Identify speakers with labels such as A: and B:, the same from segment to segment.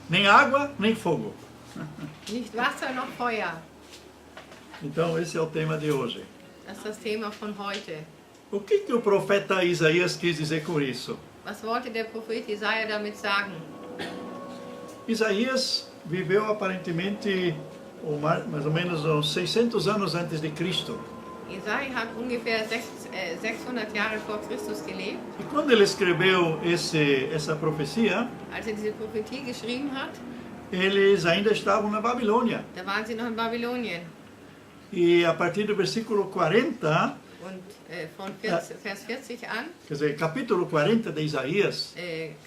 A: nem água, nem fogo.
B: Nicht Wasser noch Feuer.
A: Então esse é o tema de hoje.
B: Das ist das Thema von heute.
A: O que o profeta Isaías quis dizer com isso?
B: Was wollte der Prophet Jesaja damit sagen?
A: Isaías viveu aparentemente mais ou menos uns 600 anos antes de Cristo.
B: Jesaja hat ungefähr 600 Jahre vor Christus gelebt.
A: E quando ele escreveu essa profecia,
B: Als diese Prophetie geschrieben hat,
A: eles ainda estavam na Babilônia.
B: da waren sie noch in Babylonien.
A: E a partir do versículo 40,
B: Und von Vers 40 an,
A: quer dizer, capítulo 40 de Isaías,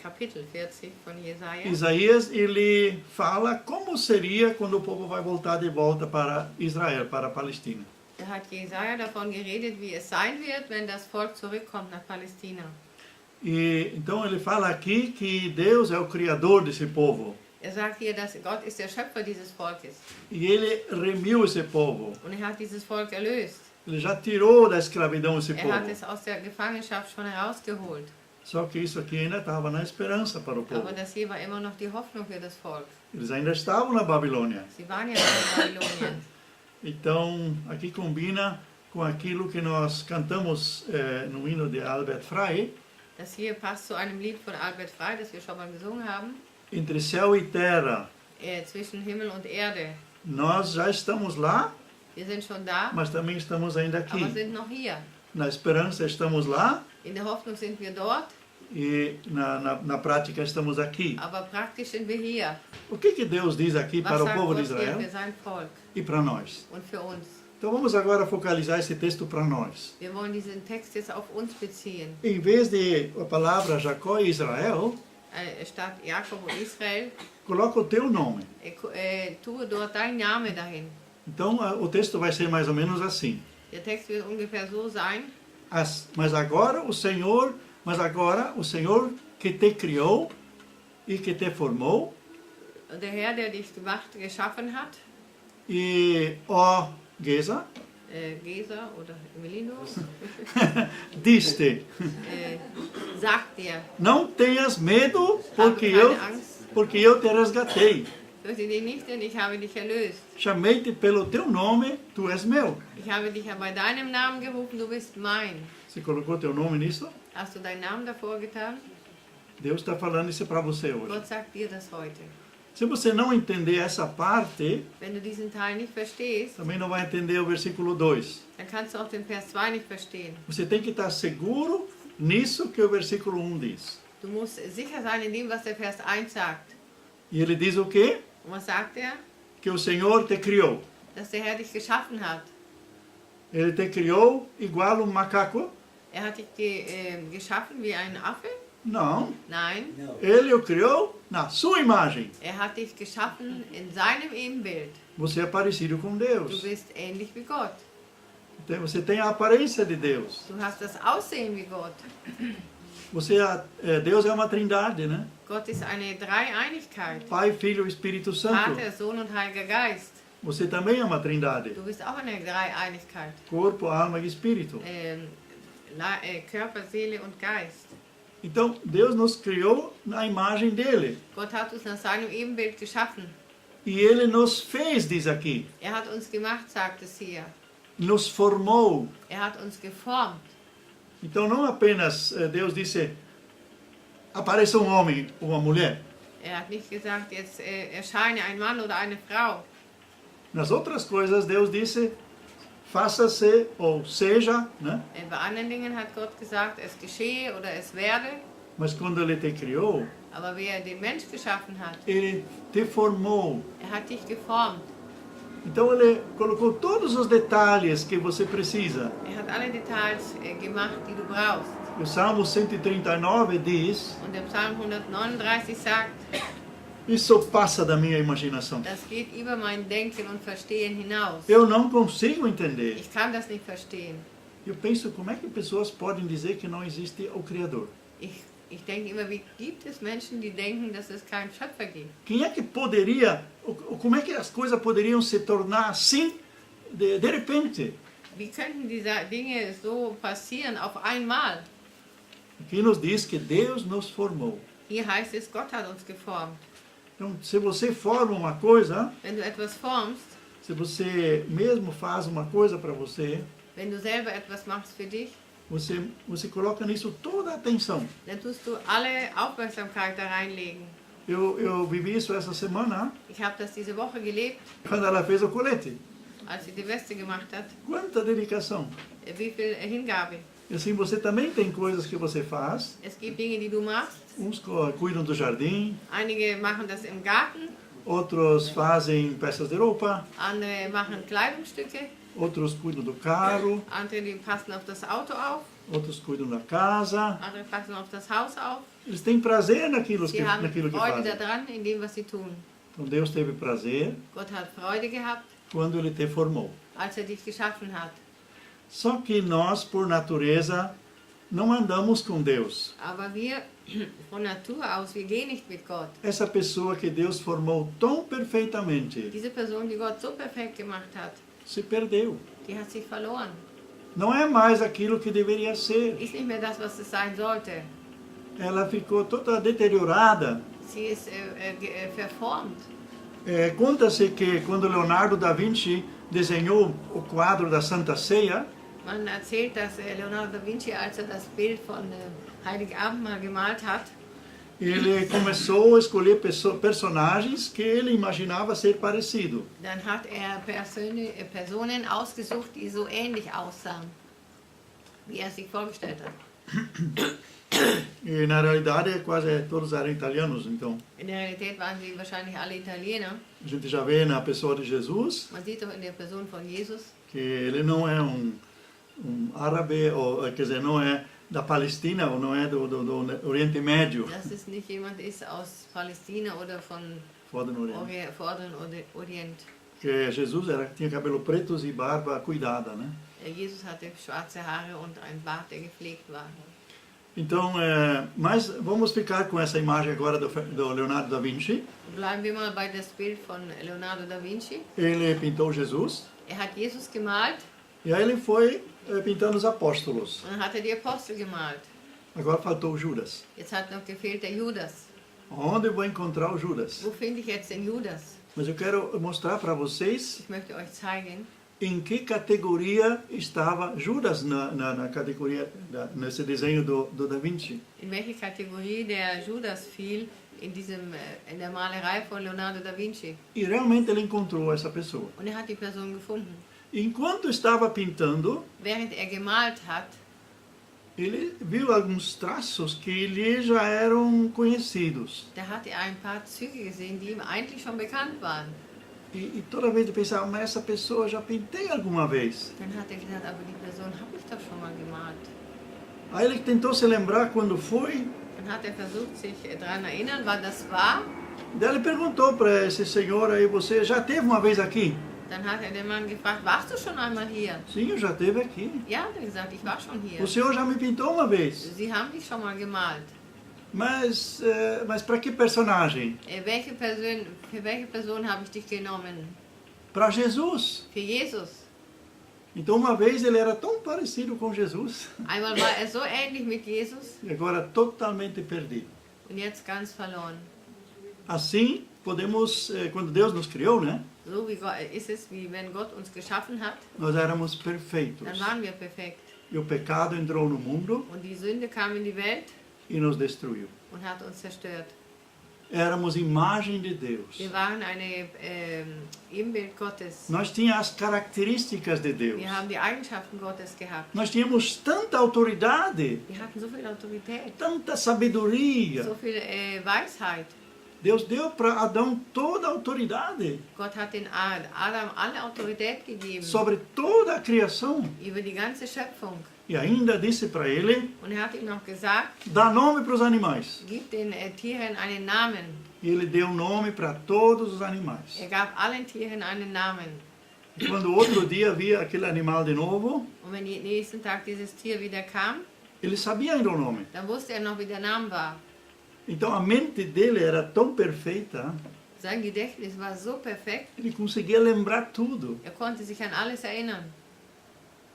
B: Kapitel 40 von Jesaja,
A: Isaías ele fala como seria quando o povo vai voltar de volta para Israel, para a Palestina.
B: da hat Jesaja davon geredet, wie es sein wird, wenn das Volk zurückkommt nach Palästina.
A: E então ele fala aqui que Deus é o criador desse povo.
B: Sagt hier, dass Gott ist der Schöpfer dieses Volkes.
A: E ele remiu esse povo.
B: Und hat dieses Volk erlöst.
A: Ele já tirou da escravidão esse povo.
B: Hat es aus der Gefangenschaft schon herausgeholt.
A: Só que isso aqui ainda estava na esperança para o povo.
B: Aber das hier war immer noch die Hoffnung für das Volk.
A: Eles ainda estavam na Babilônia.
B: Sie waren ja in Babylonien.
A: Então, aqui combina com aquilo que nós cantamos no hino de Albert Frei.
B: Das hier passt zu einem Lied von Albert Frei, das wir schon mal gesungen haben.
A: Entre céu e terra.
B: Zwischen Himmel und Erde.
A: Nós já estamos lá.
B: Wir sind schon da.
A: Mas também estamos ainda aqui.
B: Aber sind noch hier.
A: Na esperança estamos lá.
B: In der Hoffnung sind wir dort.
A: E na prática estamos aqui.
B: Aber praktisch sind wir hier.
A: O que Deus diz aqui para o povo de Israel
B: für sein Volk
A: e para nós?
B: und für uns.
A: Então vamos agora focalizar esse texto para nós.
B: Wir wollen diesen Text jetzt auf uns beziehen.
A: Em vez de a palavra Jacó e Israel,
B: statt Jakob und Israel,
A: coloca o teu nome.
B: Tue dort dein Name dahin.
A: Então o texto vai ser mais ou menos assim.
B: Der Text wird ungefähr so sein.
A: Mas agora o Senhor que te criou e que te formou.
B: Der Herr, der dich geschaffen hat.
A: E ó Gesa.
B: Gesa oder Melinos.
A: Diste.
B: Sagt dir.
A: Não tenhas medo, porque eu te resgatei.
B: Fürchte dich nicht, denn ich habe dich erlöst.
A: Chamei-te pelo teu nome, tu és meu.
B: Ich habe dich bei deinem Namen gerufen, du bist mein.
A: Você colocou teu nome nisso?
B: Hast du deinen Namen davor getan?
A: Deus está falando isso para você hoje.
B: Gott sagt dir das heute.
A: Se você não entender essa parte,
B: wenn du diesen Teil nicht verstehst,
A: também não vai entender o versículo 2.
B: Dann kannst du auch den Vers 2 nicht verstehen.
A: Você tem que estar seguro nisso que o versículo 1 diz.
B: Du musst sicher sein in dem, was der Vers 1 sagt.
A: E ele diz o quê?
B: Und was sagt er?
A: Que o Senhor te criou.
B: Dass der Herr dich geschaffen hat.
A: Ele te criou igual macaco?
B: Hat dich geschaffen wie ein Affe?
A: Não.
B: Nein.
A: Ele o criou na sua imagem.
B: Hat dich geschaffen in seinem Ebenbild.
A: Você é parecido com Deus.
B: Du bist ähnlich wie Gott.
A: Você tem a aparência de Deus.
B: Du hast das Aussehen wie Gott.
A: Deus é uma trindade, né?
B: Gott ist eine Dreieinigkeit.
A: Pai, Filho e Espírito Santo.
B: Vater, Sohn und Heiliger Geist.
A: Você também é uma trindade.
B: Du bist auch eine Dreieinigkeit.
A: Corpo, alma e espírito.
B: Körper, Seele und Geist.
A: Então, Deus nos criou na imagem dele.
B: Gott hat uns nach seinem Ebenbild geschaffen.
A: E ele nos fez, diz aqui.
B: Hat uns gemacht, sagt es hier.
A: Nos formou.
B: Hat uns geformt.
A: Então, não apenas Deus disse, apareça um homem ou uma mulher.
B: Hat nicht gesagt, jetzt erscheine ein Mann oder eine Frau.
A: Nas outras coisas, Deus disse, faça-se ou seja, né?
B: Bei anderen Dingen hat Gott gesagt, es geschehe oder es werde.
A: Mas quando ele te criou,
B: aber wie den Mensch geschaffen hat,
A: ele te formou.
B: Hat dich geformt.
A: Então ele colocou todos os detalhes que você precisa.
B: Hat alle Details gemacht, die du brauchst.
A: O Salmo 139 diz.
B: Und der Psalm 139 sagt.
A: Isso passa da minha imaginação.
B: Das geht über mein Denken und Verstehen hinaus.
A: Eu não consigo entender.
B: Ich kann das nicht verstehen.
A: Eu penso como é que pessoas podem dizer que não existe o Criador.
B: Ich denke immer, wie gibt es Menschen, die denken, dass es keinen Schöpfer gibt?
A: Quem é que poderia, como é que as coisas poderiam se tornar assim de repente?
B: Wie könnten diese Dinge so passieren auf einmal?
A: Aqui nos diz que Deus nos formou.
B: Hier heißt es, Gott hat uns geformt.
A: Então, se você forma uma coisa,
B: Wenn du etwas formst,
A: se você mesmo faz uma coisa para você,
B: wenn du selber etwas machst für dich,
A: você coloca nisso toda a atenção.
B: dann tust du alle Aufmerksamkeit da reinlegen.
A: Eu vivi isso essa semana,
B: Ich habe das diese Woche gelebt,
A: quando ela fez o colete.
B: als sie die Weste gemacht hat.
A: Quanta dedicação!
B: Wie viel Hingabe.
A: E assim, você também tem coisas que você faz.
B: Es gibt Dinge, die du machst.
A: Uns cuidam do jardim,
B: Einige machen das im Garten,
A: outros fazem peças de roupa,
B: andere machen Kleidungsstücke,
A: outros cuidam do carro,
B: andere die passen auf das Auto auf,
A: outros cuidam da casa.
B: andere passen auf das Haus auf.
A: Eles têm prazer naquilo
B: Sie haben
A: que
B: Freude
A: fazem.
B: daran, in dem, was sie tun.
A: Então Deus teve prazer
B: Gott hat Freude gehabt,
A: quando Ele te formou.
B: als dich geschaffen hat.
A: Só que nós, por natureza, não andamos com Deus.
B: Aber wir, von Natur aus, wir gehen nicht mit Gott.
A: Essa pessoa que Deus formou tão perfeitamente
B: Diese Person, die Gott so perfekt gemacht hat,
A: se perdeu.
B: die hat sich verloren.
A: Não é mais aquilo que deveria ser.
B: Ist nicht mehr das, was es sein sollte.
A: Ela ficou toda deteriorada.
B: Sie ist verformt.
A: Conta-se que quando Leonardo da Vinci desenhou o quadro da Santa Ceia,
B: Man erzählt, dass Leonardo da Vinci, als das Bild von Heiligabend mal gemalt hat,
A: ele começou a escolher personagens que ele imaginava ser parecido.
B: dann hat Personen ausgesucht, die so ähnlich aussahen, wie sich vorgestellt hat.
A: E na realidade quase todos eram italianos, então.
B: In der Realität waren sie wahrscheinlich alle Italiener.
A: A gente já vê na pessoa de Jesus
B: Man sieht doch in der Person von Jesus,
A: que ele não é um árabe, ou quer dizer, não é da Palestina ou não é do Oriente Médio,
B: dass es nicht jemand ist aus Palästina oder von
A: Oriente.
B: Vorderen Orient.
A: Que Jesus tinha cabelo pretos e barba cuidada, né?
B: Jesus hatte schwarze Haare und ein Bart, der gepflegt war.
A: Então, mas vamos ficar com essa imagem agora do Leonardo da Vinci.
B: Bleiben wir mal bei das Bild von Leonardo da Vinci.
A: Ele pintou Jesus
B: Hat Jesus gemalt
A: e aí ele foi pintando os apóstolos.
B: und dann hat die Apostel gemalt.
A: Agora faltou o Judas.
B: Jetzt hat noch gefehlt der Judas.
A: Onde eu vou encontrar o Judas?
B: Wo finde ich jetzt den Judas?
A: Mas eu quero mostrar para vocês
B: Ich möchte euch zeigen,
A: em que categoria estava Judas na categoria, nesse desenho do Da Vinci.
B: in welche Kategorie der Judas fiel in der Malerei von Leonardo da Vinci.
A: E realmente ele encontrou essa pessoa.
B: Und hat die Person gefunden.
A: Enquanto estava pintando,
B: Während gemalt hat,
A: ele viu alguns traços que lhe já eram conhecidos.
B: da hat ein paar Züge gesehen, die ihm eigentlich schon bekannt waren.
A: E toda vez eu pensava, mas essa pessoa já pintei alguma vez.
B: Dann hat gedacht, aber die Person habe ich doch schon mal gemalt.
A: Aí ele tentou se lembrar quando foi.
B: Dann hat versucht, sich daran erinnern, wann das war.
A: Daí ele perguntou para esse senhor aí, você já teve uma vez aqui?
B: Dann hat den Mann gefragt, warst du schon einmal hier?
A: Sim, eu já teve aqui.
B: Ja, hat gesagt, ich war schon hier.
A: O senhor já me pintou uma vez.
B: Sie haben dich schon mal gemalt.
A: Mas para que personagem?
B: Für welche Person habe ich dich genommen?
A: Para Jesus.
B: Für Jesus.
A: Então uma vez ele era tão parecido com Jesus
B: Einmal war so ähnlich mit Jesus
A: e agora totalmente perdido.
B: und jetzt ganz verloren.
A: Assim podemos, quando Deus nos criou, né?
B: So ist es, wie wenn Gott uns geschaffen hat,
A: Nós éramos perfeitos.
B: dann waren wir perfekt.
A: E o pecado entrou no mundo
B: Und die Sünde kam in die Welt
A: e nos destruiu.
B: und hat uns zerstört.
A: Éramos imagem de Deus.
B: Wir waren eine Ebenbild Gottes.
A: Nós tínhamos as características de Deus.
B: Wir haben die Eigenschaften Gottes gehabt.
A: Nós tínhamos tanta autoridade,
B: Wir hatten so viel Autorität,
A: tanta sabedoria.
B: so viel Weisheit.
A: Deus deu para Adão toda a autoridade
B: Gott hat den Adam alle Autorität gegeben
A: sobre toda a criação.
B: über die ganze Schöpfung.
A: E ainda disse para ele,
B: Und hat ihm noch gesagt,
A: dá nome para os animais.
B: gib den Tieren einen Namen.
A: E ele deu nome para todos os animais.
B: Gab allen Tieren einen Namen.
A: E quando outro dia via aquele animal de novo,
B: Und wenn nächsten Tag dieses Tier wieder kam,
A: ele sabia ainda o nome.
B: dann wusste noch, wie der Name war.
A: Então a mente dele era tão perfeita,
B: Sein Gedächtnis war so perfekt,
A: ele conseguia lembrar tudo.
B: konnte sich an alles erinnern.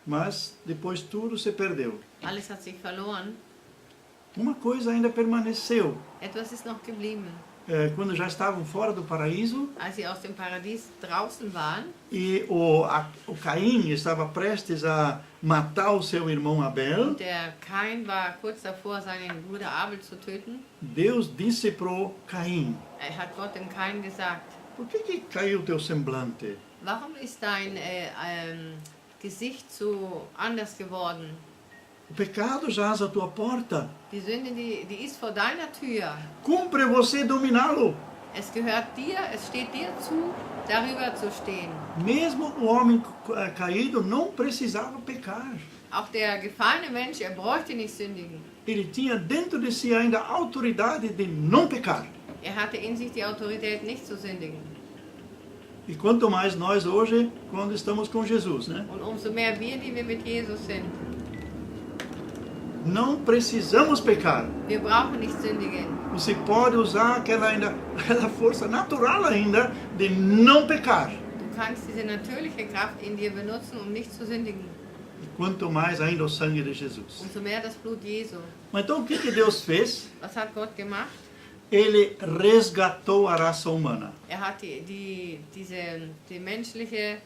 A: Mas depois tudo se perdeu.
B: Alles hat sich verloren.
A: Uma coisa ainda permaneceu.
B: Etwas ist noch geblieben.
A: quando já estavam fora do paraíso,
B: als sie aus dem Paradies draußen waren
A: e o Caim estava prestes a matar o seu irmão Abel,
B: und der Kain war kurz davor, seinen Bruder Abel zu töten,
A: Deus disse pro Caim,
B: hat Gott dem Kain gesagt,
A: por que caiu o teu semblante?
B: warum ist dein Gesicht so anders geworden?
A: O pecado jaz à tua porta.
B: Die Sünde, die ist vor deiner Tür.
A: Cumpre você dominá-lo.
B: Es gehört dir, es steht dir zu, darüber zu stehen.
A: Mesmo o homem caído não precisava pecar.
B: Auch der gefallene Mensch, bräuchte nicht sündigen.
A: Ele tinha dentro de si ainda a autoridade de não pecar.
B: Hatte in sich die Autorität, nicht zu sündigen.
A: E quanto mais nós hoje, quando estamos com Jesus, né?
B: Und umso mehr wir, die wir mit Jesus sind.
A: Não precisamos pecar.
B: Wir brauchen nicht sündigen.
A: Você pode usar aquela força natural ainda de não pecar.
B: Du kannst diese natürliche Kraft in dir benutzen, nicht zu sündigen.
A: E quanto mais ainda o sangue de Jesus.
B: Umso mehr das Blut Jesu.
A: Mas então o que Deus fez?
B: Was hat Gott gemacht?
A: Ele resgatou a raça humana.
B: Hat die menschliche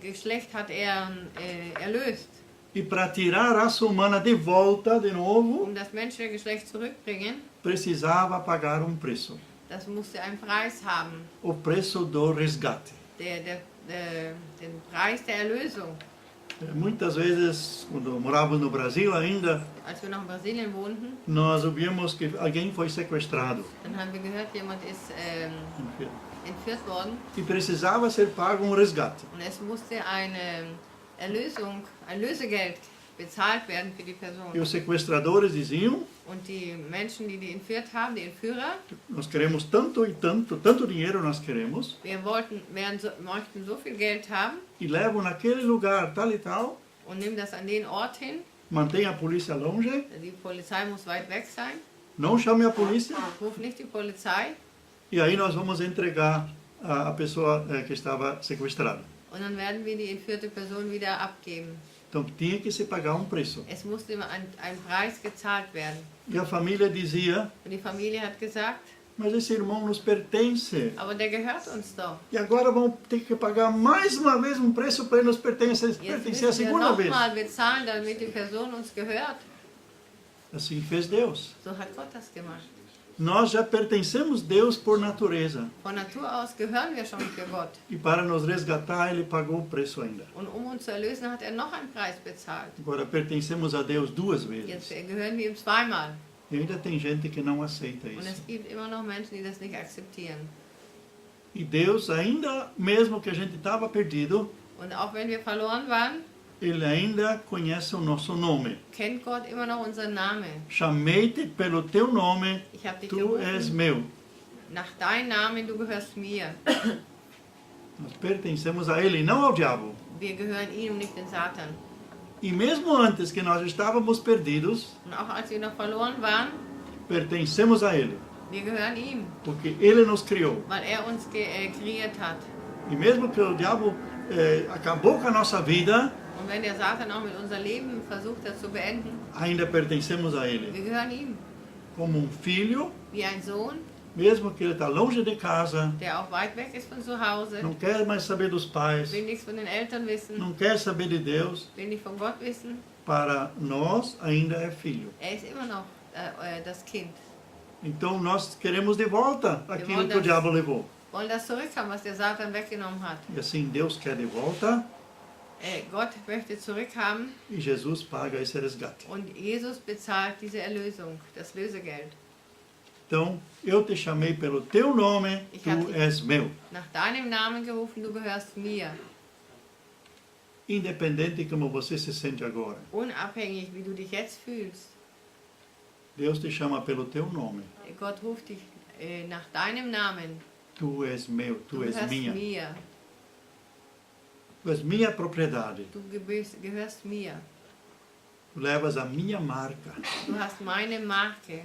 B: Geschlecht hat erlöst.
A: E para tirar a raça humana de volta de novo,
B: das menschliche Geschlecht zurückbringen,
A: precisava pagar preço.
B: Das musste einen Preis haben.
A: O preço do resgate.
B: Den Preis der Erlösung.
A: Muitas vezes, quando morávamos no Brasil ainda,
B: als wir noch in Brasilien wohnten,
A: nós ouvimos que alguém foi sequestrado.
B: Dann haben wir gehört, jemand ist entführt worden.
A: E precisava ser pago resgate.
B: Und es musste eine Erlösung, ein Lösegeld bezahlt werden für die Person.
A: E os sequestradores diziam:
B: Und die Menschen, die entführt haben, die Entführer,
A: nós queremos tanto e tanto dinheiro nós queremos.
B: Wir möchten so viel Geld haben.
A: E levam naquele lugar tal e tal.
B: Und nehmen das an den Ort hin.
A: Mantém a polícia longe.
B: Die Polizei muss weit weg sein.
A: Não chame a polícia.
B: Ruf nicht die Polizei.
A: E aí nós vamos entregar a pessoa que estava sequestrada.
B: Und dann werden wir die entführte Person wieder abgeben.
A: Então tinha que se pagar preço.
B: Es musste ein Preis gezahlt werden.
A: E a família dizia:
B: Und die Familie hat gesagt:
A: mas esse irmão nos pertence.
B: Aber der gehört uns doch.
A: E agora vamos ter que pagar mais uma vez preço para ele nos pertencer a segunda vez.
B: Mal bezahlen, damit die Person uns gehört.
A: Assim fez Deus.
B: So hat Gott das gemacht.
A: Nós já pertencemos a Deus por natureza.
B: Von Natur aus gehören wir schon für Gott.
A: E para nos resgatar, ele pagou o preço ainda.
B: Und uns zu erlösen, hat noch einen Preis bezahlt.
A: Agora pertencemos a Deus duas vezes.
B: Jetzt gehören wir ihm zweimal.
A: E ainda tem gente que não aceita isso.
B: Und es gibt immer noch Menschen, die das nicht akzeptieren.
A: E Deus, ainda mesmo que a gente estava perdido,
B: und auch wenn wir verloren waren,
A: Ele ainda conhece o nosso nome.
B: Kennt Gott immer noch unseren Namen.
A: Chamei-te pelo teu nome,
B: Ich habe dich
A: tu
B: gerufen.
A: és meu.
B: Nach deinem Namen, du gehörst mir.
A: Nós pertencemos a Ele, não ao diabo.
B: Wir gehören ihm und nicht den Satan.
A: E mesmo antes que nós estávamos perdidos,
B: Und auch als wir noch verloren waren,
A: pertencemos a Ele.
B: wir gehören ihm,
A: Porque Ele nos criou.
B: weil er uns kreiert hat.
A: E mesmo que o diabo acabou com a nossa vida,
B: Und wenn der Satan auch mit unser Leben versucht hat zu beenden,
A: ainda pertencemos a Ele.
B: wir gehören ihm.
A: Como filho,
B: Wie ein Sohn,
A: mesmo que ele está longe de casa,
B: der auch weit weg ist von zu Hause,
A: não quer mais saber dos pais,
B: will nichts von den Eltern wissen,
A: não quer saber de Deus,
B: will nicht von Gott wissen.
A: para nós ainda é filho.
B: Er ist immer noch das Kind.
A: Então nós queremos de volta aquilo que o diabo levou.
B: Wollen das zurückhaben, was der Satan weggenommen hat.
A: E assim Deus quer de volta.
B: Gott möchte zurückhaben.
A: E Jesus paga esse resgate.
B: Und Jesus bezahlt diese Erlösung, das Lösegeld.
A: Então, eu te chamei pelo teu nome, tu és meu.
B: Nach deinem Namen gerufen, du gehörst mir.
A: Independente de como você se sente agora.
B: Unabhängig, wie du dich jetzt fühlst.
A: Deus te chama pelo teu nome.
B: Gott ruft dich nach deinem Namen.
A: Tu és meu, tu és minha.
B: Mir.
A: Tu és minha propriedade.
B: Du gehörst mir.
A: Tu levas a minha marca.
B: Du hast meine Marke.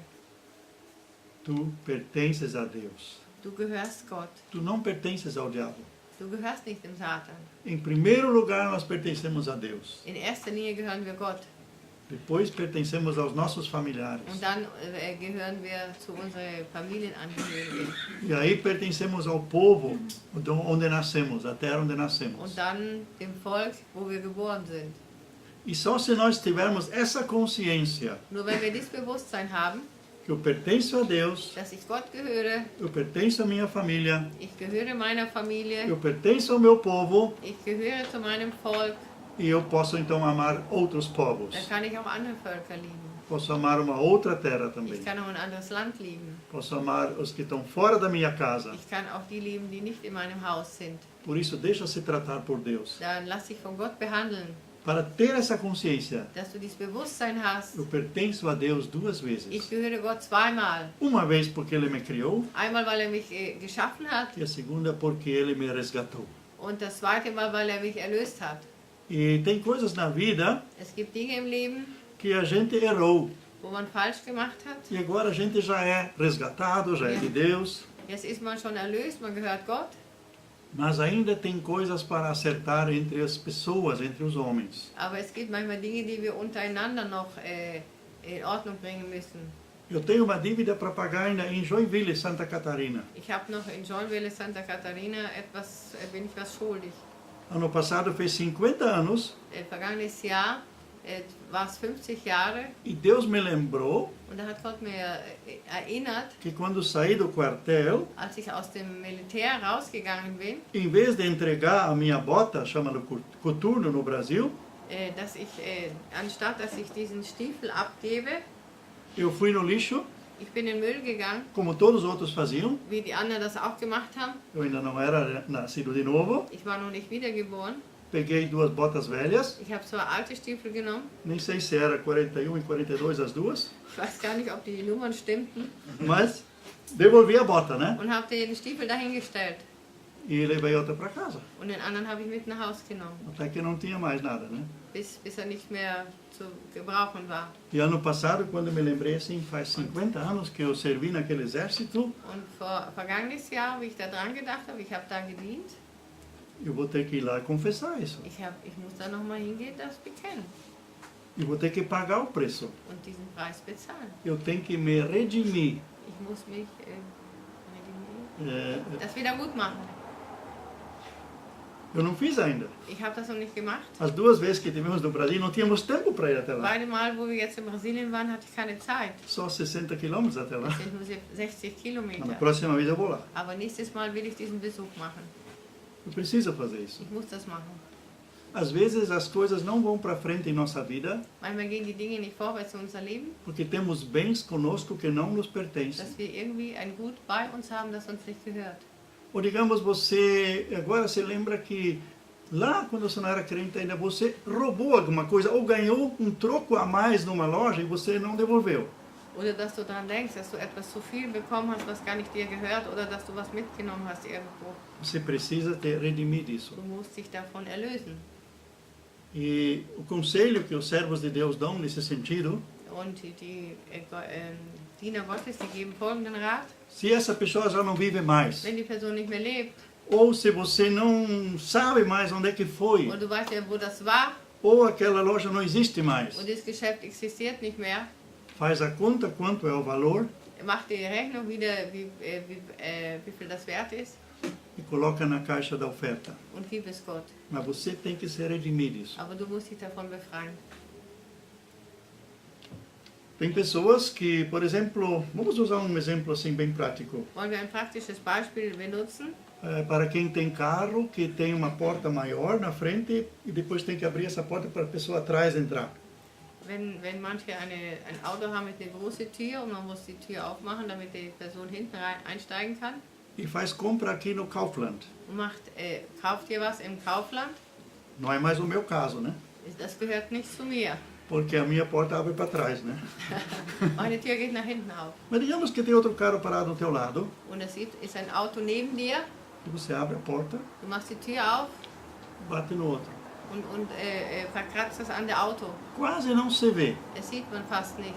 A: Tu pertences a Deus.
B: Du gehörst Gott.
A: Tu não pertences ao diabo.
B: Du gehörst nicht dem Satan.
A: Em primeiro lugar, nós pertencemos a Deus.
B: In erster Linie gehören wir Gott.
A: Depois pertencemos aos nossos familiares.
B: Und dann gehören wir zu unseren Familienangehörigen.
A: E aí pertencemos ao povo onde nascemos, a terra onde
B: Und
A: nascemos.
B: dann dem Volk, wo wir geboren sind.
A: E só se nós tivermos essa consciência
B: Nur wenn wir dieses Bewusstsein haben,
A: que eu pertenço a Deus,
B: dass ich Gott gehöre,
A: eu pertenço à minha família,
B: ich gehöre meiner Familie,
A: eu pertenço ao meu povo,
B: ich gehöre zu meinem Volk,
A: e eu posso então amar outros povos.
B: dann kann ich auch andere Völker lieben.
A: Posso amar uma outra terra também.
B: Ich kann auch ein anderes Land lieben.
A: Posso amar os que estão fora da minha casa.
B: Ich kann auch die lieben, die nicht in meinem Haus sind.
A: Por isso, deixa-se tratar por Deus.
B: Dann lass dich von Gott behandeln,
A: Para ter essa consciência,
B: dass du dieses Bewusstsein hast.
A: eu pertenço a Deus duas vezes.
B: Ich gehöre Gott zweimal.
A: Uma vez porque Ele me criou
B: Einmal, weil er mich geschaffen hat
A: e a segunda porque Ele me resgatou.
B: und das zweite Mal, weil er mich erlöst hat.
A: E tem coisas na vida
B: Es gibt Dinge im Leben,
A: que a gente errou
B: wo man falsch gemacht hat.
A: e agora a gente já é resgatado, já é de Deus,
B: Jetzt ist man schon erlöst, man gehört Gott.
A: mas ainda tem coisas para acertar entre as pessoas, entre os homens.
B: Aber es gibt manchmal Dinge, die wir untereinander noch in Ordnung bringen müssen.
A: Eu tenho uma dívida para pagar ainda em Joinville, Santa Catarina.
B: Ich habe noch in Joinville, Santa Catarina, bin ich was schuldig.
A: Ano passado fez 50 anos
B: Vergangenes Jahr war es 50 Jahre
A: e Deus me lembrou
B: und da hat Gott mir erinnert,
A: que quando saí do quartel,
B: als ich aus dem Militär rausgegangen bin,
A: em vez de entregar a minha bota, chama-lo coturno no Brasil,
B: dass ich, anstatt dass ich diesen Stiefel abgebe,
A: eu fui no lixo,
B: ich bin in den Müll gegangen,
A: como todos os outros faziam.
B: wie die anderen das auch gemacht haben.
A: Eu ainda não era nascido de novo.
B: Ich war noch nicht wiedergeboren.
A: Peguei duas botas velhas,
B: Ich habe zwei alte Stiefel genommen.
A: nem sei se era 41 e 42 as duas,
B: Ich weiß gar nicht, ob die Nummern stimmten.
A: mas devolvi a bota, né?
B: Und habe den Stiefel dahingestellt.
A: E levei outra para casa,
B: Und den anderen habe ich mit nach Hause genommen,
A: até que não tinha mais nada, né?
B: bis er nicht mehr zu gebrauchen war.
A: E ano passado, quando me lembrei assim, faz 50 anos que eu servi naquele exército,
B: Und vergangenes Jahr, wie ich da dran gedacht habe, ich habe da gedient,
A: eu vou ter que ir lá confessar isso.
B: ich muss da nochmal hingehen, das bekennen
A: Eu vou ter que pagar o preço.
B: und diesen Preis bezahlen.
A: Eu tenho que me redimir.
B: Ich muss mich das wieder gut machen.
A: Eu não fiz ainda.
B: Ich habe das noch nicht gemacht.
A: As duas vezes que tivemos no Brasil, não tínhamos tempo para ir até lá.
B: Beide Mal, wo wir jetzt in Brasilien waren, hatte ich keine Zeit.
A: Só 60 quilômetros até lá.
B: Das sind nur 60
A: Na
B: Kilometer.
A: próxima vez eu vou lá.
B: Aber nächstes Mal will ich diesen Besuch machen.
A: Eu preciso fazer isso.
B: Ich muss das machen.
A: Às vezes as coisas não vão para frente em nossa vida
B: Manchmal gehen die Dinge nicht vorwärts in unser Leben,
A: porque temos bens conosco que não nos pertencem.
B: dass wir irgendwie ein Gut bei uns haben, das uns nicht gehört.
A: Ou digamos, você agora se lembra que lá quando você não era crente ainda, você roubou alguma coisa ou ganhou um troco a mais numa loja e você não devolveu.
B: Oder dass du daran denkst, dass du etwas zu viel bekommen hast, was gar nicht dir gehört, oder dass du was mitgenommen hast irgendwo.
A: Você precisa te redimir disso.
B: Du musst dich davon erlösen.
A: E o conselho que os servos de Deus dão nesse sentido,
B: Und die Diener Gottes, die geben folgenden Rat:
A: se essa pessoa já não vive mais,
B: Wenn die Person nicht mehr lebt,
A: ou se você não sabe mais onde é que foi,
B: und du weißt ja, wo das war,
A: ou aquela loja não existe mais,
B: und das Geschäft existiert nicht mehr,
A: faz a conta quanto é o valor
B: mach die Rechnung wieder, wie viel das wert ist,
A: e coloca na caixa da oferta.
B: und gib es Gott.
A: Mas você tem que se redimir disso.
B: Aber du musst dich davon befreien.
A: Tem pessoas que, por exemplo, vamos usar um exemplo assim bem prático.
B: Wollen wir ein praktisches Beispiel benutzen?
A: Para quem tem carro, que tem uma porta maior na frente e depois tem que abrir essa porta para a pessoa atrás entrar.
B: Wenn manche ein Auto haben mit einer großen Tür und man muss die Tür aufmachen, damit die Person hinten rein einsteigen kann,
A: E faz compra aqui no Kaufland.
B: und kauft ihr was im Kaufland,
A: Não é mais o meu caso, né?
B: das gehört nicht zu mir.
A: Porque a minha porta abre para trás, né?
B: Meine Tür geht nach hinten auf.
A: Mas digamos que tem outro carro parado ao teu lado
B: Und es ist ein Auto neben dir,
A: e você abre a porta,
B: du machst die Tür auf
A: bate no outro.
B: und verkratzt das andere Auto.
A: Quase não se vê.
B: Das sieht man fast nicht.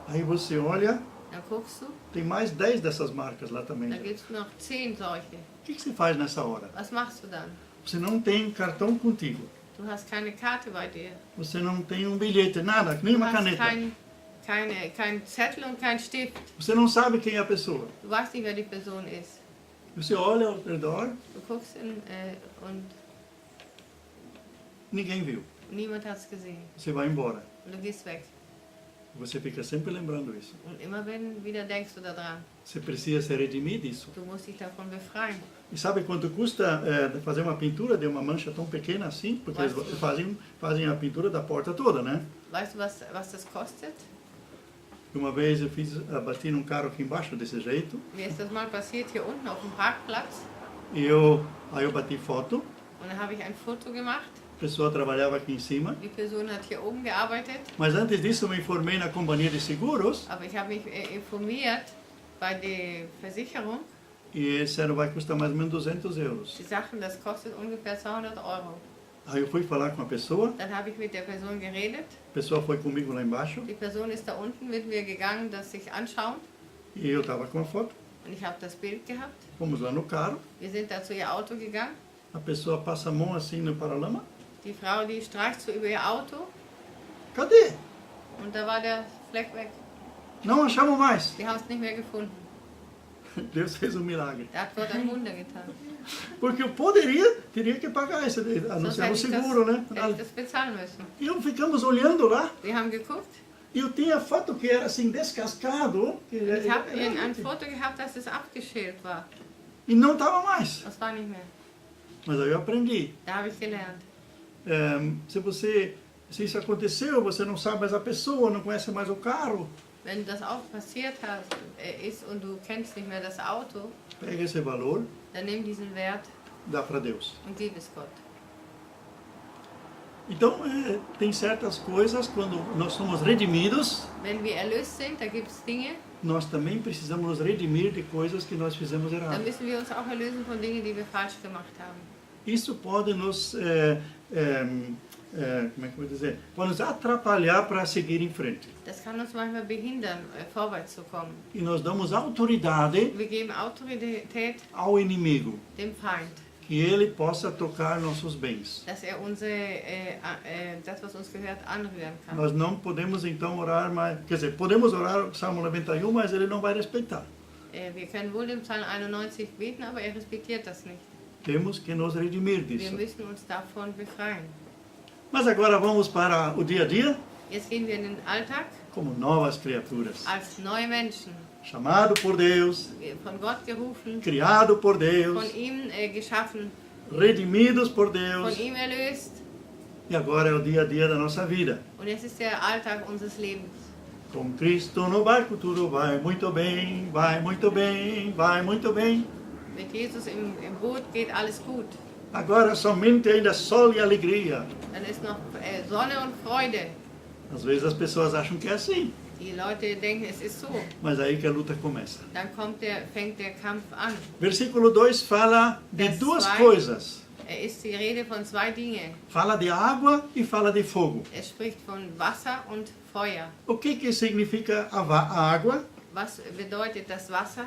A: Aí você olha,
B: Dann guckst du,
A: tem mais 10 dessas marcas lá também.
B: da gibt es noch 10 solche.
A: O que você faz nessa hora?
B: Was machst du dann?
A: Você não tem cartão contigo.
B: Du hast keine Karte bei dir.
A: Você não tem um bilhete, nada, nem
B: Du
A: uma
B: hast
A: caneta.
B: kein Zettel und kein Stift.
A: Você não sabe quem é a pessoa.
B: Du weißt nicht, wer die Person ist.
A: Você olha ao redor,
B: Du guckst und
A: ninguém viu.
B: niemand hat es gesehen.
A: Você vai embora.
B: Und du gehst weg.
A: Você fica sempre lembrando isso.
B: Und immer wieder denkst du daran.
A: Você precisa se redimir disso.
B: Du musst dich davon befreien.
A: E sabe quanto custa fazer uma pintura de uma mancha tão pequena assim? Porque eles fazem a pintura da porta toda, né?
B: Weißt du, was das kostet?
A: Uma vez eu bati num carro aqui embaixo desse jeito.
B: Mir ist das mal passiert hier unten auf dem Parkplatz.
A: E aí eu bati foto.
B: Und dann habe ich ein Foto gemacht.
A: A pessoa trabalhava aqui em cima.
B: Die Person hat hier oben gearbeitet.
A: Mas antes disso eu me informei na companhia de seguros.
B: Aber ich habe mich informiert bei der Versicherung.
A: E esse ano vai custar mais ou menos 200 euros.
B: Sie sagten, das kostet ungefähr 200 Euro.
A: Aí eu fui falar com a pessoa.
B: Dann habe ich mit der Person geredet.
A: A pessoa foi comigo lá embaixo.
B: Die Person ist da unten mit mir gegangen, das sich anschauen.
A: E eu estava com a foto.
B: Und ich habe das Bild gehabt.
A: Fomos lá no carro.
B: Wir sind da zu ihr Auto gegangen.
A: A pessoa passa a mão assim no paralama.
B: Die Frau, die streicht so über ihr Auto.
A: Cadê?
B: Und da war der Fleck weg.
A: Não achamos mais.
B: Wir haben es nicht mehr gefunden.
A: Deus fez um milagre.
B: Da hat Gott ein Wunder getan.
A: Porque eu teria que pagar isso, anunciar o
B: Sonst
A: seguro, né?
B: hätte ich das bezahlen müssen.
A: E ficamos olhando lá.
B: Wir haben geguckt.
A: E eu tinha foto que era assim descascado.
B: Ich habe ein Foto gehabt, dass es abgeschält war.
A: E não estava mais.
B: Das war nicht mehr.
A: Mas aí eu aprendi.
B: Da habe ich gelernt.
A: Se isso aconteceu, você não sabe mais a pessoa, não conhece mais o carro,
B: Wenn das auch passiert ist und du kennst nicht mehr das Auto,
A: pega esse valor,
B: dann nimm diesen Wert
A: dá para Deus.
B: und gib es Gott.
A: Então, tem certas coisas, quando nós somos redimidos,
B: Wenn wir erlöst sind, da gibt es Dinge,
A: nós também precisamos nos redimir de coisas que nós fizemos
B: dann
A: errado.
B: müssen wir uns auch erlösen von Dingen, die wir falsch gemacht haben.
A: Isso pode nos, como é que eu vou dizer, pode nos atrapalhar para seguir em frente.
B: Das kann uns manchmal behindern, vorwärts zu kommen.
A: E nós damos autoridade
B: Wir geben Autorität
A: ao inimigo,
B: dem Feind,
A: que ele possa tocar nossos bens.
B: dass er das, was uns gehört, anrühren kann.
A: Nós não podemos então orar mais, quer dizer, podemos orar o Salmo 91, mas ele não vai respeitar.
B: Wir können wohl den Psalm 91 beten, aber er respektiert das nicht.
A: Temos que nos redimir
B: Wir
A: disso.
B: müssen uns davon befreien.
A: Mas agora vamos para o dia a dia,
B: Jetzt gehen wir in den Alltag
A: como novas criaturas.
B: als neue Menschen,
A: Chamado por Deus,
B: von Gott gerufen,
A: criado por Deus,
B: von ihm geschaffen,
A: redimidos por
B: von
A: Deus.
B: ihm erlöst.
A: E agora é o dia a dia da nossa vida.
B: Und es ist der Alltag unseres Lebens.
A: Com Cristo no barco tudo vai muito bem, vai muito bem, vai muito bem.
B: Mit Jesus im Boot geht alles gut.
A: Agora somente ainda sol e alegria.
B: Dann ist noch Sonne und Freude.
A: Às vezes as pessoas acham que é assim,
B: Die Leute denken, es ist so.
A: mas aí que a luta começa.
B: Dann fängt der Kampf an.
A: Versículo 2 fala de
B: Vers
A: duas
B: 2.
A: coisas.
B: Ist die Rede von zwei Dingen.
A: Fala de água e fala de fogo.
B: Es spricht von Wasser und Feuer.
A: O que significa a água?
B: Was bedeutet das Wasser?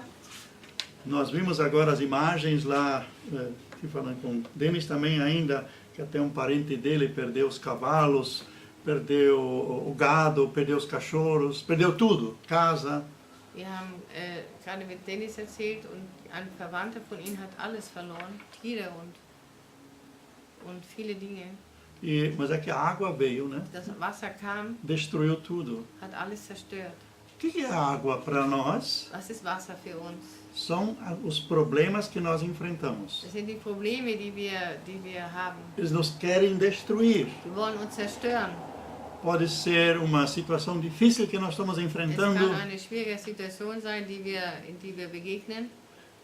A: Nós vimos agora as imagens lá, que falando com Denis também ainda, que até um parente dele perdeu os cavalos, perdeu o gado, perdeu os cachorros, perdeu tudo, casa.
B: Wir haben gerade mit Dennis erzählt und ein Verwandter von ihm hat alles verloren, Tiere und viele Dinge.
A: Mas é que a água veio, né?
B: Das Wasser kam,
A: Destruiu tudo.
B: hat alles zerstört.
A: O que é água para nós?
B: Was ist Wasser für uns?
A: São os problemas que nós enfrentamos.
B: Das sind die Probleme, die wir haben.
A: Eles nos querem destruir.
B: Die wollen uns zerstören.
A: Pode ser uma situação difícil que nós estamos
B: Es
A: enfrentando
B: kann eine schwierige Situation sein, in die wir begegnen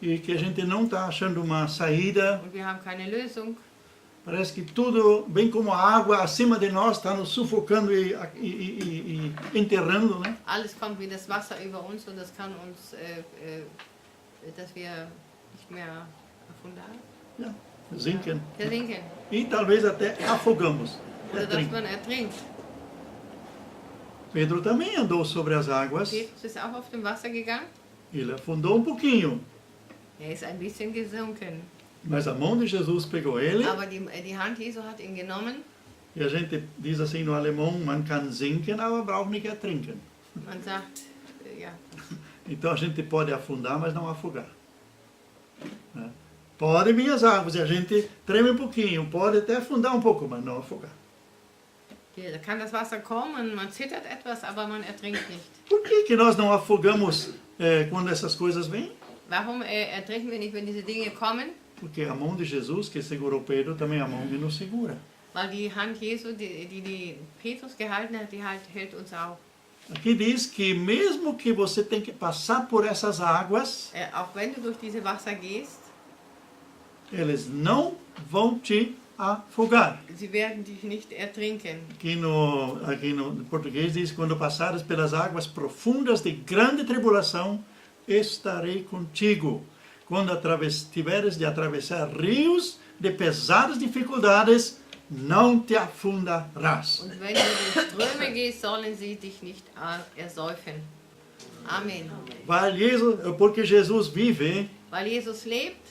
A: e que a gente não está achando uma saída.
B: und wir haben keine Lösung.
A: Parece que tudo, bem como a água acima de nós, está nos sufocando e enterrando, né?
B: Alles kommt wie das Wasser über uns und das kann uns, dass wir nicht mehr
A: Ja, zinken.
B: versinken
A: E talvez até afogamos.
B: oder dass man ertrinkt.
A: Pedro também andou sobre as águas.
B: Petrus ist auch auf dem Wasser gegangen.
A: Ele afundou um pouquinho,
B: Ist ein bisschen gesunken.
A: mas a mão de Jesus pegou ele
B: Aber die Hand Jesu hat ihn genommen
A: E a gente diz assim no alemão, man kann sinken, aber braucht nicht ertrinken.
B: Man sagt, ja,
A: Então a gente pode afundar, mas não afogar. Né? Pode vir as águas e a gente treme um pouquinho, pode até afundar um pouco, mas não afogar.
B: da kann das Wasser kommen, man zittert etwas, aber man ertrinkt nicht.
A: Por que nós não afogamos quando essas coisas vêm?
B: Warum ertrinken wir nicht, wenn diese Dinge kommen?
A: Porque a mão de Jesus que segurou Pedro também é a mão que nos segura.
B: Weil die Hand Jesu, die Petrus gehalten hat, die hält uns auch.
A: Aqui diz que mesmo que você tenha que passar por essas águas,
B: Auch wenn du durch diese Wasser gehst,
A: eles não vão te afogar.
B: sie werden dich nicht ertrinken.
A: Aqui no português diz, quando passares pelas águas profundas de grande tribulação, estarei contigo. Quando tiveres de atravessar rios de pesadas dificuldades, não te afundarás.
B: Und wenn du durch Ströme gehst, sollen sie dich nicht ersäufen. Amen.
A: Porque Jesus vive,
B: Weil Jesus lebt,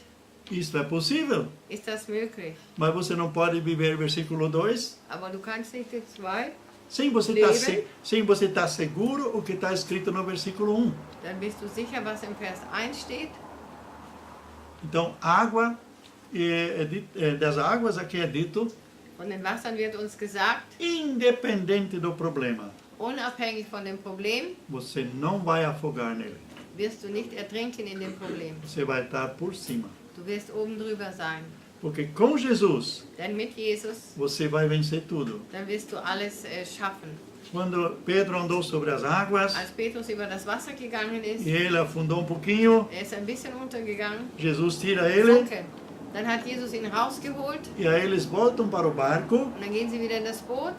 A: isso é possível.
B: ist das möglich.
A: Mas você não pode viver versículo 2
B: Aber du kannst nicht die zwei,
A: sem você estar seguro o que está escrito no versículo 1.
B: dann bist du sicher, was im Vers 1 steht.
A: Então, água, das águas aqui é dito,
B: Von den Wassern wird uns gesagt,
A: independente do problema,
B: unabhängig von dem Problem,
A: você não vai afogar nele.
B: wirst du nicht ertrinken in dem Problem.
A: Você vai estar por cima.
B: Du wirst oben drüber sein.
A: Porque com Jesus,
B: Denn mit Jesus,
A: você vai vencer tudo.
B: dann wirst du alles schaffen.
A: Quando Pedro andou sobre as águas,
B: Als Petrus über das Wasser gegangen ist,
A: e ele afundou um pouquinho,
B: ist ein bisschen untergegangen,
A: Jesus tira ele,
B: sunken. Dann hat Jesus ihn rausgeholt
A: e aí eles voltam para o barco,
B: und dann gehen sie wieder in das Boot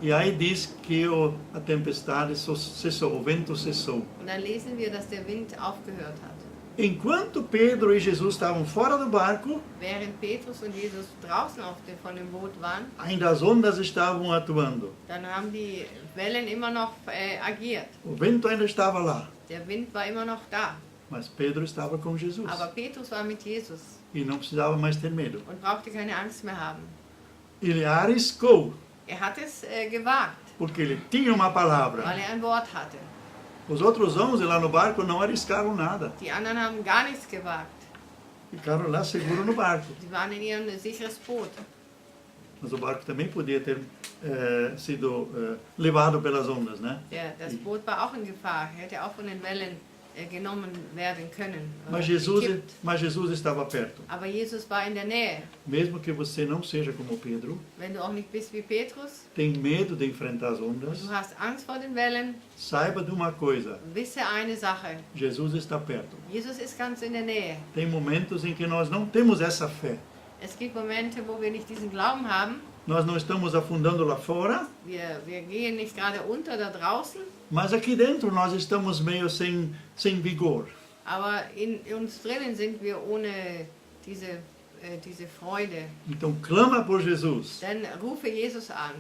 A: e aí diz que a tempestade cessou, o vento cessou.
B: und dann lesen wir, dass der Wind aufgehört hat.
A: Enquanto Pedro e Jesus estavam fora do barco,
B: Während Petrus und Jesus draußen von dem Boot waren,
A: ainda as ondas estavam atuando.
B: dann haben die Wellen immer noch agiert.
A: O vento ainda estava lá,
B: Der Wind war immer noch da.
A: mas Pedro estava com Jesus
B: Aber Petrus war mit Jesus
A: e não precisava mais ter medo.
B: und brauchte keine Angst mehr haben.
A: Ele arriscou,
B: Hat es gewagt,
A: porque ele tinha uma palavra.
B: weil ein Wort hatte.
A: Os outros 11 lá no barco não arriscaram nada.
B: Die anderen haben gar nichts gewagt.
A: Ficaram lá seguros no barco.
B: Sie waren in ihrem sicheres Boot.
A: Mas o barco também podia ter sido levado pelas ondas, né?
B: Das Boot war auch in Gefahr, hätte auch von den Wellen genommen werden können.
A: Mas Jesus estava perto.
B: Aber Jesus war in der Nähe.
A: Mesmo que você não seja como Pedro,
B: Wenn du auch nicht bist wie Petrus,
A: tem medo de enfrentar as ondas,
B: du hast Angst vor den Wellen,
A: saiba de uma coisa,
B: wisse eine Sache,
A: Jesus está perto.
B: Jesus ist ganz in der Nähe.
A: Tem momentos em que nós não temos essa fé.
B: Es gibt Momente, wo wir nicht diesen Glauben haben.
A: Nós não estamos afundando lá fora,
B: Wir gehen nicht gerade unter da draußen,
A: mas aqui dentro nós estamos meio sem vigor.
B: aber in uns drinnen sind wir ohne diese Freude.
A: Então clama por Jesus
B: Dann rufe Jesus an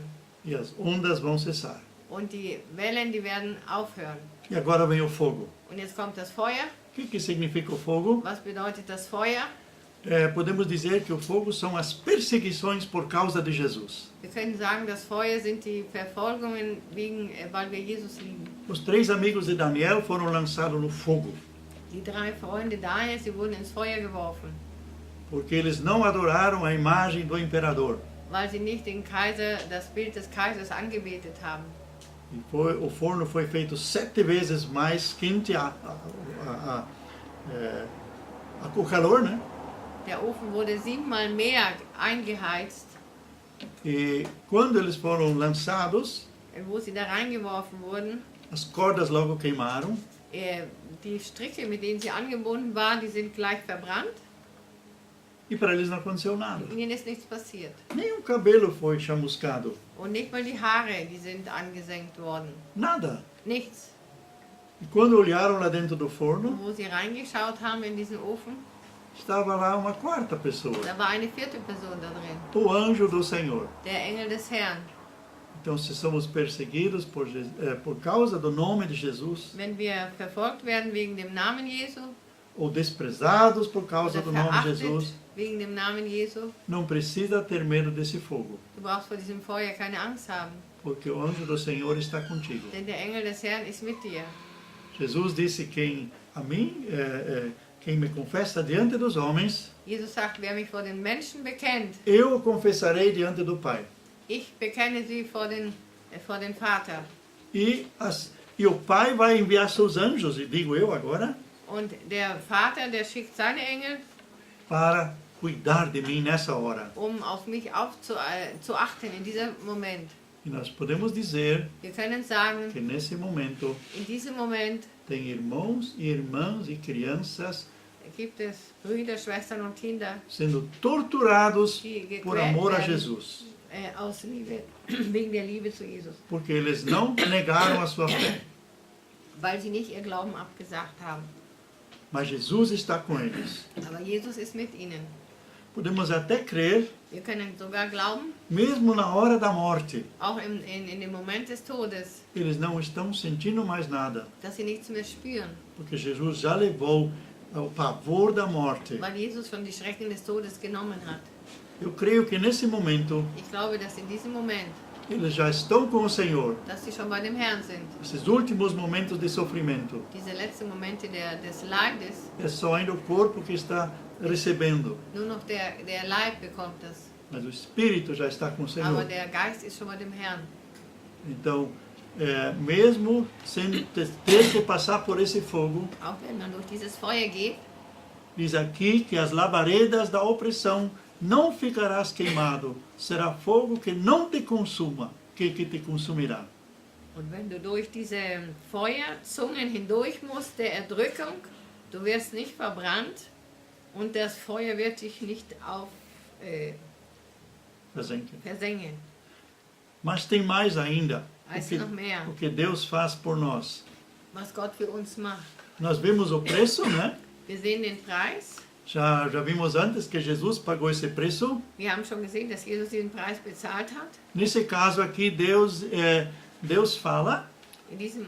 A: e as ondas vão cessar.
B: und die Wellen, die werden aufhören.
A: E agora vem o fogo.
B: Und jetzt kommt das Feuer.
A: O que significa o fogo?
B: Was bedeutet das Feuer?
A: Podemos dizer que o fogo são as perseguições por causa de Jesus.
B: Wir können sagen, das Feuer sind die Verfolgungen, weil wir Jesus lieben.
A: Os 3 amigos de Daniel foram lançados no fogo,
B: Die 3 Freunde Daniels, sie wurden ins Feuer geworfen,
A: porque eles não adoraram a imagem do imperador.
B: weil sie nicht den Kaiser, das Bild des Kaisers angebetet haben.
A: E o forno foi feito 7 vezes mais quente, o calor, né?
B: Der Ofen wurde 7-mal mehr eingeheizt,
A: E quando eles foram lançados,
B: wo sie da reingeworfen wurden.
A: as cordas logo queimaram.
B: Die Stricke, mit denen sie angebunden waren, die sind gleich verbrannt.
A: E para eles não aconteceu nada.
B: Ihnen ist nichts passiert.
A: Nem o cabelo foi chamuscado.
B: Und nicht mal die Haare, die sind angesenkt worden.
A: Nada.
B: Nichts.
A: E quando olharam lá dentro do
B: Und
A: forno,
B: wo sie reingeschaut haben in diesen Ofen,
A: estava lá uma quarta pessoa.
B: da war eine 4. Person da drin.
A: O anjo do Senhor.
B: Der Engel des Herrn.
A: Então, se somos perseguidos por causa do nome de Jesus,
B: Wenn wir verfolgt werden wegen dem Namen Jesu,
A: ou desprezados por causa
B: oder
A: do nome de
B: verachtet
A: Jesus,
B: wegen dem Namen Jesu.
A: não precisa ter medo desse fogo,
B: Du brauchst vor diesem Feuer keine Angst haben,
A: porque o anjo do Senhor está contigo.
B: denn der Engel des Herrn ist mit dir.
A: Jesus disse: quem me confessa diante dos homens,
B: Jesus sagt, wer mich vor den Menschen bekennt,
A: eu o confessarei diante do Pai.
B: ich bekenne sie vor den Vater.
A: E o Pai vai enviar seus anjos, e digo eu agora,
B: Und der Vater, der schickt seine Engel,
A: para cuidar de mim nessa hora.
B: auf mich zu achten in diesem Moment.
A: E nós podemos dizer
B: Wir können sagen,
A: que nesse momento
B: in diesem Moment
A: tem irmãos e irmãs e crianças
B: gibt es Brüder, Schwestern und Kinder,
A: sendo torturados
B: die
A: por
B: gequält
A: amor a
B: werden,
A: Jesus,
B: aus Liebe, wegen der Liebe zu Jesus,
A: porque eles não negaram a sua fé.
B: weil sie nicht ihr Glauben abgesagt haben.
A: Mas Jesus está com eles.
B: Aber Jesus ist mit ihnen.
A: Podemos até crer,
B: Wir können sogar glauben,
A: mesmo na hora da morte,
B: auch in dem Moment des Todes,
A: eles não estão sentindo mais nada,
B: dass sie nichts mehr spüren,
A: porque Jesus já levou o pavor da morte.
B: weil Jesus schon die Schrecken des Todes genommen hat.
A: Eu creio que nesse momento
B: Ich glaube, dass in diesem Moment,
A: eles já estão com o Senhor.
B: dass sie schon bei dem Herrn sind.
A: Esses últimos momentos de sofrimento,
B: Diese letzten Momente des Leides,
A: é só ainda o corpo que está recebendo,
B: nur noch der Leib bekommt das.
A: mas o espírito já está com o
B: Aber
A: Senhor.
B: der Geist ist schon bei dem Herrn.
A: Então, mesmo sem ter que passar por esse fogo,
B: Auch wenn man durch dieses Feuer geht,
A: diz aqui que as labaredas da opressão não ficarás queimado, será fogo que não te consuma, que te consumirá.
B: und wenn du durch diese Feuerzungen hindurch musst, der Erdrückung, du wirst nicht verbrannt und das Feuer wird dich nicht versengen.
A: Mas tem mais ainda,
B: Weißt du noch mehr,
A: o que Deus faz por nós.
B: was Gott für uns macht?
A: Nós vimos o preço, né?
B: Wir sehen den Preis.
A: Já vimos antes que Jesus pagou esse preço.
B: Wir haben schon gesehen, dass Jesus diesen Preis bezahlt hat.
A: Nesse caso aqui, Deus fala,
B: In diesem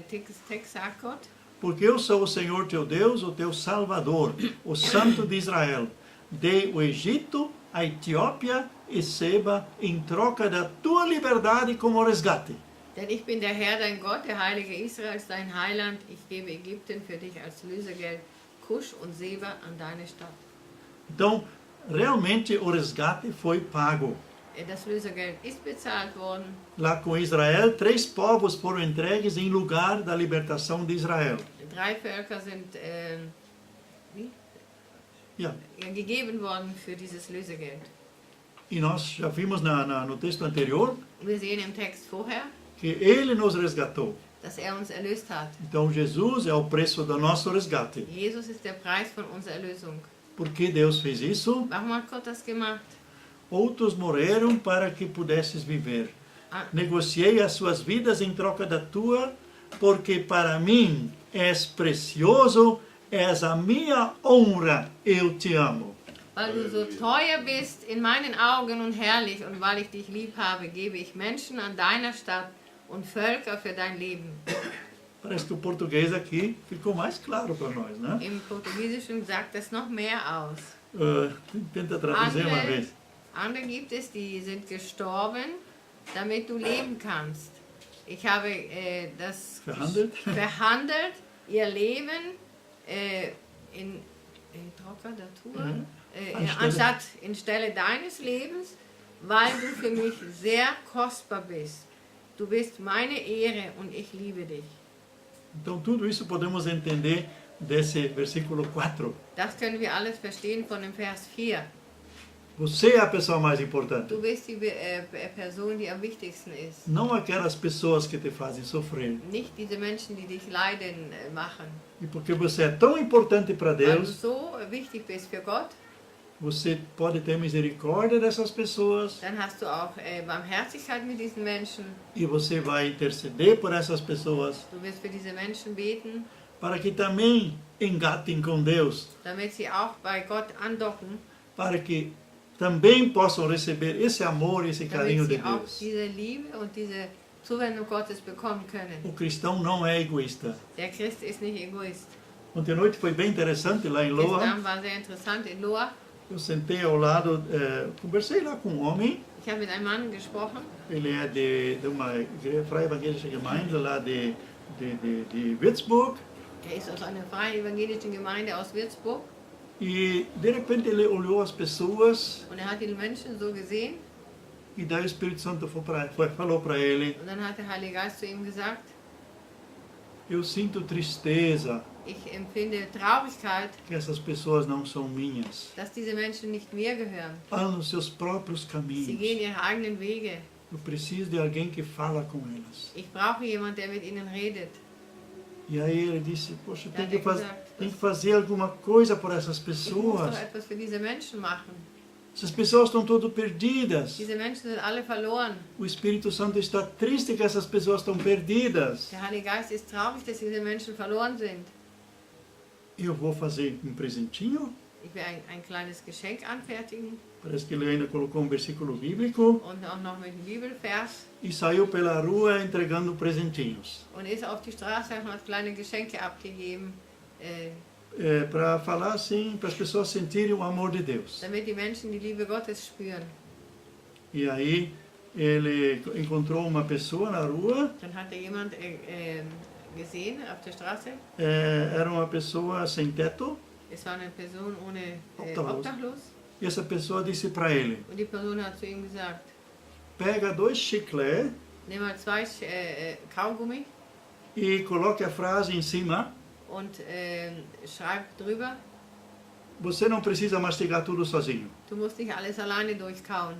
B: Text sagt Gott,
A: porque eu sou o Senhor teu Deus, o teu Salvador, o Santo de Israel. Dei o Egito, a Etiópia e Seba em troca da tua liberdade como resgate.
B: denn ich bin der Herr, dein Gott, der Heilige Israels, dein Heiland. Ich gebe Ägypten für dich als Lösegeld, Kusch und Seba an deine Stadt.
A: Então, realmente o resgate foi pago.
B: Das Lösegeld ist bezahlt worden.
A: Lá com Israel, 3 povos foram entregues em lugar da libertação de Israel.
B: 3 Völker sind
A: Yeah.
B: gegeben worden für dieses Lösegeld.
A: E nós já vimos no texto anterior
B: Wir sehen im Text vorher,
A: que ele nos resgatou.
B: dass uns erlöst hat.
A: Então, Jesus é o preço do nosso resgate.
B: Jesus ist der Preis von unserer Erlösung.
A: Por que Deus fez isso?
B: Warum hat Gott das gemacht?
A: Outros morreram para que pudesses viver. Negociei as suas vidas em troca da tua, porque para mim és precioso, és a minha honra, eu te amo.
B: Weil du so teuer bist in meinen Augen und herrlich und weil ich dich lieb habe, gebe ich Menschen an deiner Stadt und Völker für dein Leben.
A: Parece que o português aqui ficou mais claro para nós, né?
B: Im Portugiesischen sagt das noch mehr aus.
A: Tenta traduzir uma vez.
B: Andere gibt es, die sind gestorben, damit du leben kannst. Ich habe das verhandelt, ihr Leben in trocker Natur, anstelle deines Lebens, weil du für mich sehr kostbar bist. Du bist meine Ehre und ich liebe dich.
A: Então, tudo isso podemos entender desse versículo 4.
B: Das können wir alles verstehen von dem Vers 4.
A: Você é a pessoa mais importante.
B: Du bist die Person, die am wichtigsten ist.
A: Não aquelas pessoas que te fazem sofrer.
B: Nicht diese Menschen, die dich leiden machen.
A: E porque você é tão importante para
B: Weil du
A: Deus,
B: so wichtig bist für Gott,
A: você pode ter misericórdia dessas pessoas
B: dann hast du auch Barmherzigkeit mit diesen Menschen.
A: e você vai interceder por essas pessoas
B: Du wirst für diese Menschen beten,
A: para que também engatem com Deus,
B: damit sie auch bei Gott andocken,
A: para que também possam receber esse amor e esse carinho
B: damit
A: de
B: sie auch
A: Deus.
B: diese Liebe und diese Zuwendung Gottes bekommen können.
A: O cristão não é egoísta.
B: Der Christ ist nicht Egoist.
A: Ontem à noite foi bem interessante lá em
B: Gestern
A: Loa.
B: Abend war sehr interessant in Loa.
A: Eu sentei ao lado, conversei lá com um homem.
B: Ich habe mit einem Mann gesprochen.
A: Ele é de uma freie evangélica Gemeinde lá de Würzburg.
B: Er ist aus einer freien evangelischen Gemeinde aus Würzburg.
A: E de repente ele olhou as pessoas
B: Und er hat die Menschen so gesehen.
A: e daí o Espírito Santo falou para ele:
B: Und dann hat der Heilige Geist zu ihm gesagt,
A: eu sinto tristeza
B: ich empfinde Traurigkeit,
A: que essas pessoas não são minhas.
B: dass diese Menschen nicht mir gehören.
A: Andam nos seus próprios
B: Sie
A: caminhos.
B: gehen ihre eigenen Wege.
A: Eu preciso de alguém que fala com elas.
B: Ich brauche jemanden, der mit ihnen redet.
A: E aí ele disse: poxa,
B: Ja,
A: tem que fazer alguma coisa por essas
B: Ich muss
A: pessoas.
B: doch etwas für diese Menschen machen.
A: Essas pessoas estão todas perdidas.
B: Diese Menschen sind alle verloren.
A: O Espírito Santo está triste que essas pessoas estão perdidas.
B: Der Heilige Geist ist traurig, dass diese Menschen verloren sind.
A: Eu vou fazer um presentinho.
B: Ich will ein kleines Geschenk anfertigen
A: Parece que ele ainda colocou um versículo bíblico.
B: und auch noch mit einem Bibelvers.
A: E saiu pela rua entregando presentinhos.
B: Und ist auf die Straße und hat kleine Geschenke abgegeben,
A: Para falar assim, para as pessoas sentirem o amor de Deus.
B: damit die Menschen die Liebe Gottes spüren.
A: E aí ele encontrou uma pessoa na rua.
B: Dann hat er jemand gesehen auf der Straße.
A: Era uma pessoa sem teto.
B: Es war eine Person ohne
A: Obdachlos.
B: Obdachlos.
A: E essa pessoa disse para ele:
B: Und die Person hat zu ihm gesagt,
A: pega 2 chiclés
B: nimm mal 2 Kaugummi
A: e coloque a frase em cima:
B: und schreib drüber,
A: você não precisa mastigar tudo sozinho.
B: du musst nicht alles alleine durchkauen.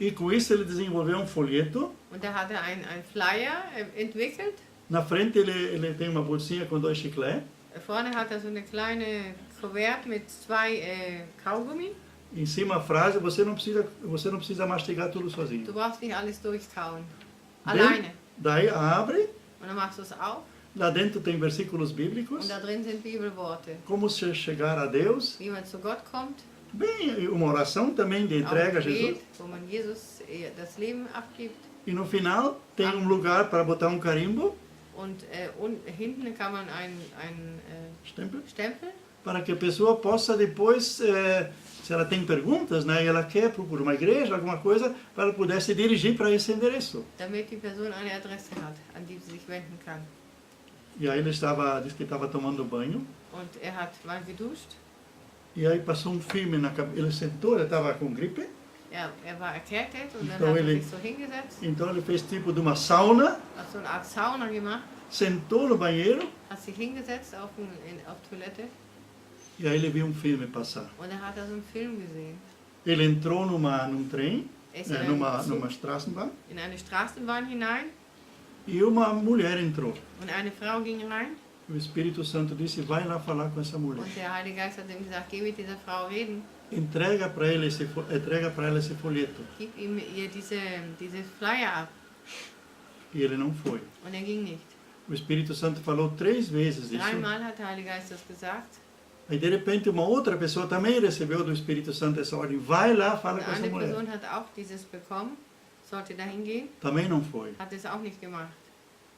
A: E com isso ele desenvolveu um folheto.
B: Und da hat er ein Flyer entwickelt.
A: Na frente ele tem uma bolsinha com 2 chiclés.
B: Vorne hat er so eine kleine Kuvert mit 2 Kaugummi.
A: Em cima a frase: você não precisa mastigar tudo sozinho.
B: Du brauchst nicht alles durchkauen. Alleine.
A: Daí abre.
B: Und dann machst du es auf.
A: Lá dentro tem versículos
B: Und
A: bíblicos.
B: da drin sind Bibelworte.
A: Como chegar a Deus.
B: Wie man zu Gott kommt.
A: Bem, uma oração também de entrega a
B: Auch
A: Jesus.
B: Gebet, wo man Jesus das Leben abgibt.
A: E no final tem um lugar para botar um carimbo.
B: Und hinten kann man ein
A: Stempel.
B: Stempel,
A: Para que a pessoa possa depois, se ela tem perguntas, né, e ela quer procurar uma igreja, alguma coisa, para ela poder se dirigir para esse endereço.
B: damit die Person eine Adresse hat, an die sie sich wenden kann.
A: E aí disse que estava tomando banho.
B: Und er hat mal geduscht.
A: E aí passou um filme na cabeça. Ele sentou, ele estava com gripe.
B: Er war erkältet und dann
A: Então
B: hat er
A: ele-
B: sich so hingesetzt,
A: Então ele fez tipo de uma sauna,
B: hat so eine Art Sauna gemacht,
A: sentou no banheiro
B: hat sich hingesetzt auf Toilette
A: e aí ele viu um filme passar.
B: und dann hat er so einen Film gesehen.
A: Ele entrou num trem,
B: Er ist in
A: numa
B: eine
A: Straßenbahn,
B: Straßenbahn hinein
A: e uma mulher entrou.
B: und eine Frau ging rein
A: O Espírito Santo disse: vai lá falar com essa mulher.
B: und der Heilige Geist hat ihm gesagt, geh mit dieser Frau reden,
A: Entrega para ela esse folheto.
B: gib ihr diese Flyer ab.
A: E ele não foi.
B: Und er ging nicht.
A: O Espírito Santo falou 3 vezes isso.
B: 3-mal hat der Heilige Geist das gesagt.
A: Aí de repente uma outra pessoa também recebeu do Espírito Santo essa ordem: vai lá, fala
B: Eine
A: com essa
B: andere
A: mulher.
B: Person hat auch dieses bekommen, sollte dahin gehen,
A: Também não foi.
B: hat es auch nicht gemacht.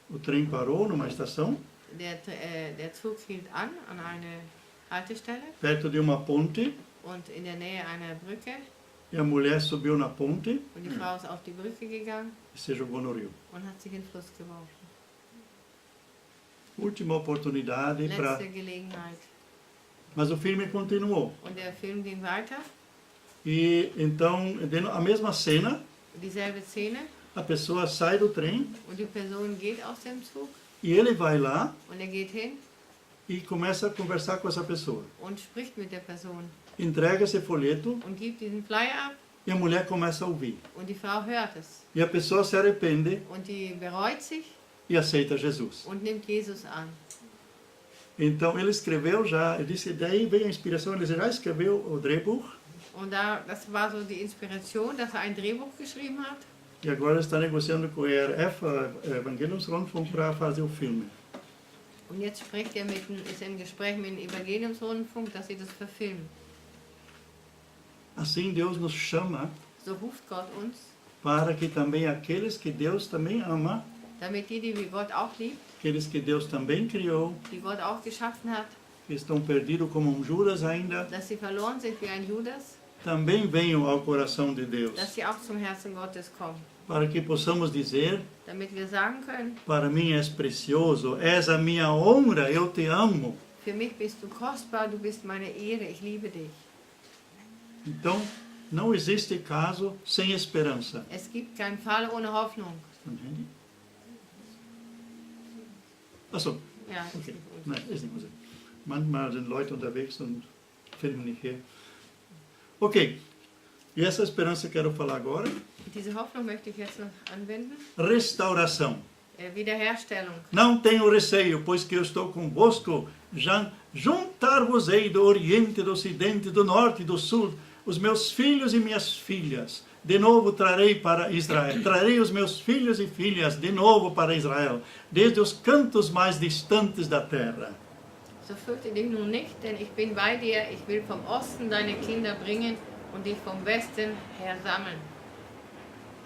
A: O trem parou numa estação,
B: Der Zug hielt an einer Haltestelle
A: perto de uma ponte,
B: und in der Nähe einer Brücke
A: e a mulher subiu na ponte
B: und die Frau ist auf die Brücke gegangen
A: e se jogou no rio.
B: und hat sich in den Fluss geworfen.
A: Última oportunidade para...
B: Letzte Gelegenheit.
A: Mas o filme continuou.
B: Und der Film ging weiter,
A: E então, a mesma cena,
B: dieselbe Szene
A: a pessoa sai do trem
B: und die Person geht aus dem Zug
A: e ele vai lá
B: und er geht hin
A: e começa a conversar com essa pessoa.
B: und spricht mit der Person
A: Entrega esse folheto
B: und gibt diesen Flyer ab
A: e a mulher começa a ouvir.
B: und die Frau hört es
A: E a pessoa se arrepende
B: und die bereut sich
A: e aceita Jesus.
B: und nimmt Jesus an.
A: Então ele escreveu já, ele disse, daí veio a inspiração, ele já escreveu o Drehbuch
B: Und das war so die Inspiration, dass er ein Drehbuch geschrieben hat.
A: e agora está negociando com o ERF, Evangeliumsrundfunk, para fazer o filme.
B: Und jetzt ist er im Gespräch mit dem Evangeliumsrundfunk, dass sie das verfilmen.
A: Assim Deus nos chama
B: So ruft Gott uns,
A: para que também aqueles que Deus também ama
B: damit die Gott auch liebt,
A: aqueles que Deus também criou,
B: die Gott auch geschaffen hat,
A: que estão perdidos como Judas ainda,
B: dass sie verloren sind wie ein Judas,
A: também venham ao coração de Deus,
B: dass sie auch zum Herzen Gottes kommen,
A: para que possamos dizer:
B: damit wir sagen können,
A: para mim és precioso, és a minha honra, eu te amo.
B: für mich bist du kostbar, du bist meine Ehre, ich liebe dich.
A: Então, não existe caso sem esperança.
B: Es gibt keinen Fall ohne Hoffnung.
A: Achso,
B: Ja,
A: okay. Nein, ist nicht Musik. Manchmal sind Leute unterwegs und filmen nicht her. Ok, e essa esperança que eu quero falar agora?
B: diese Hoffnung möchte ich jetzt noch anwenden.
A: Restauração.
B: Wiederherstellung.
A: Não tenho receio, pois que eu estou convosco, já juntar-vos-ei do Oriente, do Ocidente, do Norte e do Sul, os meus filhos e minhas filhas. De novo trarei para Israel. Trarei os meus filhos e filhas de novo para Israel, desde os cantos mais distantes da terra.
B: So fürchte dich nun nicht, denn ich bin bei dir. Ich will vom Osten deine Kinder bringen und dich vom Westen her sammeln.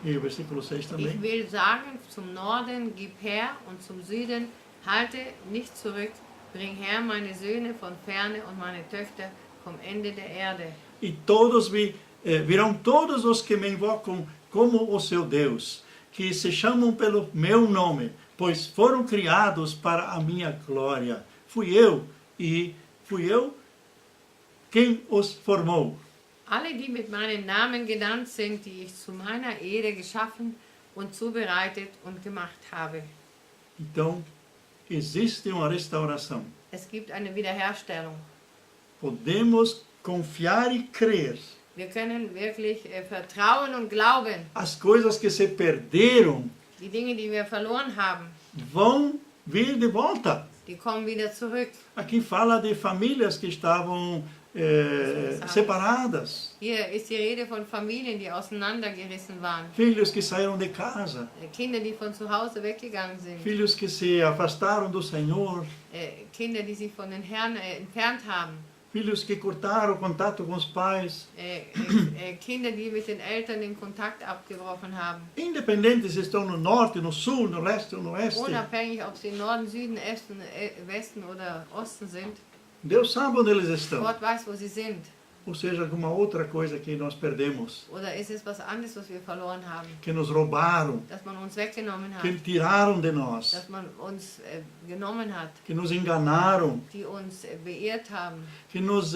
A: E o versículo 6 também.
B: Ich will sagen, zum Norden gib her und zum Süden halte nicht zurück. Bring her meine Söhne von ferne und meine Töchter vom Ende der Erde.
A: E todos virão todos os que me invocam como o seu Deus, que se chamam pelo meu nome, pois foram criados para a minha glória. Fui eu quem os formou.
B: Alle, die mit meinem Namen genannt sind, die ich zu meiner Ehre geschaffen und zubereitet und gemacht habe.
A: Então, existe uma restauração.
B: Es gibt eine Wiederherstellung.
A: Podemos confiar e crer.
B: Wir können wirklich vertrauen und glauben.
A: As coisas que se perderam
B: Die Dinge, die wir verloren haben,
A: vão vir de volta.
B: die kommen wieder zurück.
A: Aqui fala de famílias que estavam separadas.
B: Hier ist die Rede von Familien, die auseinandergerissen waren.
A: Filhos que saíram de casa.
B: Kinder, die von zu Hause weggegangen sind.
A: Filhos que se afastaram do Senhor.
B: Kinder, die sich von den Herrn entfernt haben.
A: Filhos que cortaram o contato com os pais.
B: Kinder, die mit den Eltern den Kontakt abgebrochen haben.
A: Independente se estão no norte, no sul, no leste ou no oeste.
B: Unabhängig, ob sie im Norden, Süden, Westen oder Osten sind.
A: Deus sabe onde eles estão.
B: Gott weiß, wo sie sind.
A: Ou seja, alguma outra coisa que nós perdemos.
B: Oder ist es was anderes, was wir verloren haben?
A: Que nos roubaram.
B: Dass man uns weggenommen hat.
A: Que tiraram de nós.
B: Dass man uns genommen hat.
A: Que nos enganaram.
B: Die uns beirrt haben.
A: Que nos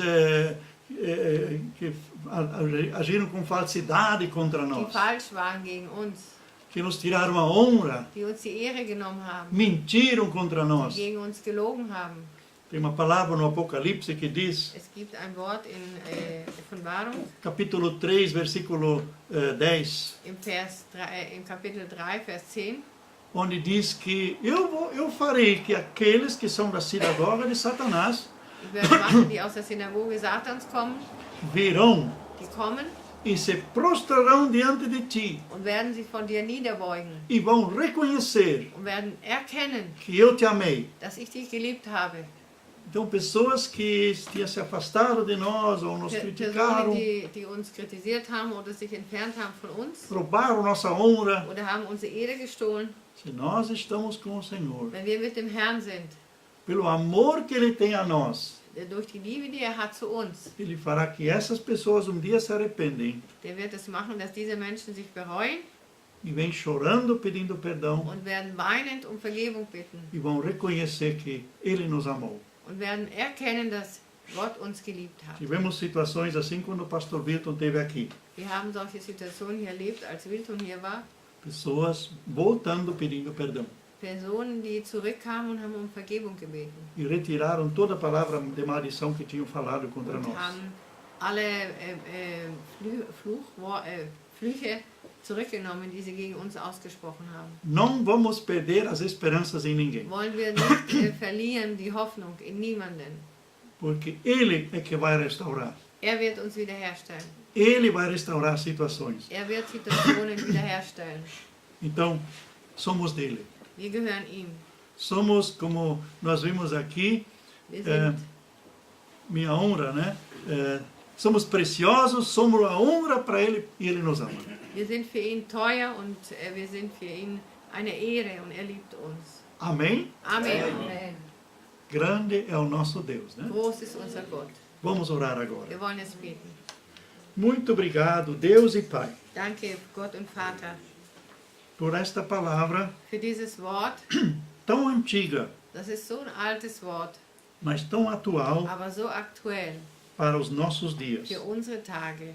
A: que agiram com falsidade contra nós.
B: Die falsch waren gegen uns.
A: Que nos tiraram a honra.
B: Die uns die Ehre genommen haben.
A: Mentiram contra nós.
B: Die gegen uns gelogen haben.
A: Tem uma palavra no Apocalipse que diz,
B: es gibt ein Wort in Offenbarung,
A: capítulo 3, versículo 10,
B: im Kapitel 3, Vers 10,
A: onde diz que eu farei que aqueles que são da sinagoga de Satanás
B: ich werde machen, die aus der Synagoge Satans kommen,
A: virão
B: die kommen
A: e se prostrarão diante de ti
B: und werden sich von dir niederbeugen
A: e vão reconhecer
B: und werden erkennen,
A: que eu te amei.
B: dass ich dich geliebt habe.
A: Então, pessoas que tinham se afastado de nós ou nos criticaram,
B: Personen, die uns kritisiert haben oder sich entfernt haben von uns
A: roubaram nossa honra.
B: oder haben unsere Ehre gestohlen,
A: Se nós estamos com o Senhor,
B: wenn wir mit dem Herrn sind,
A: pelo amor que Ele tem a nós,
B: durch die Liebe, die er hat zu uns,
A: Ele fará que essas pessoas dia se arrependem
B: der wird es machen, dass diese Menschen sich bereuen
A: e vêm chorando pedindo perdão
B: und werden weinend um Vergebung bitten
A: e vão reconhecer que Ele nos amou.
B: und werden erkennen, dass Gott uns geliebt hat.
A: Tivemos situações assim quando o pastor Wilton esteve aqui.
B: Wir haben solche Situationen hier erlebt, als Wilton hier war.
A: Pessoas voltando pedindo perdão.
B: Personen, die zurückkamen und haben um Vergebung gebeten.
A: E retiraram toda a palavra de maldição que tinham falado contra
B: Und
A: nós.
B: haben alle Flüche zurückgenommen, die sie gegen uns ausgesprochen haben.
A: Não vamos perder as esperanças em ninguém,
B: Wollen wir nicht verlieren die Hoffnung in niemanden.
A: porque Ele é que vai restaurar.
B: Er wird uns wiederherstellen.
A: Ele vai restaurar situações.
B: Er wird Situationen wiederherstellen.
A: Então, somos dele.
B: Wir gehören ihm.
A: Somos, como nós vimos aqui,
B: Wir sind,
A: minha honra, né? Somos preciosos, somos a honra para Ele e Ele nos ama.
B: wir sind für ihn teuer und wir sind für ihn eine Ehre und liebt uns.
A: Amém?
B: Amen.
A: Grande é o nosso Deus, né?
B: Groß ist unser Gott.
A: Vamos orar agora.
B: Wir wollen jetzt beten.
A: Muito obrigado, Deus e Pai,
B: Danke, Gott und Vater,
A: por esta palavra
B: für dieses Wort.
A: tão antiga,
B: Das ist so ein altes Wort,
A: mas tão atual
B: aber so aktuell
A: para os nossos dias.
B: für unsere Tage.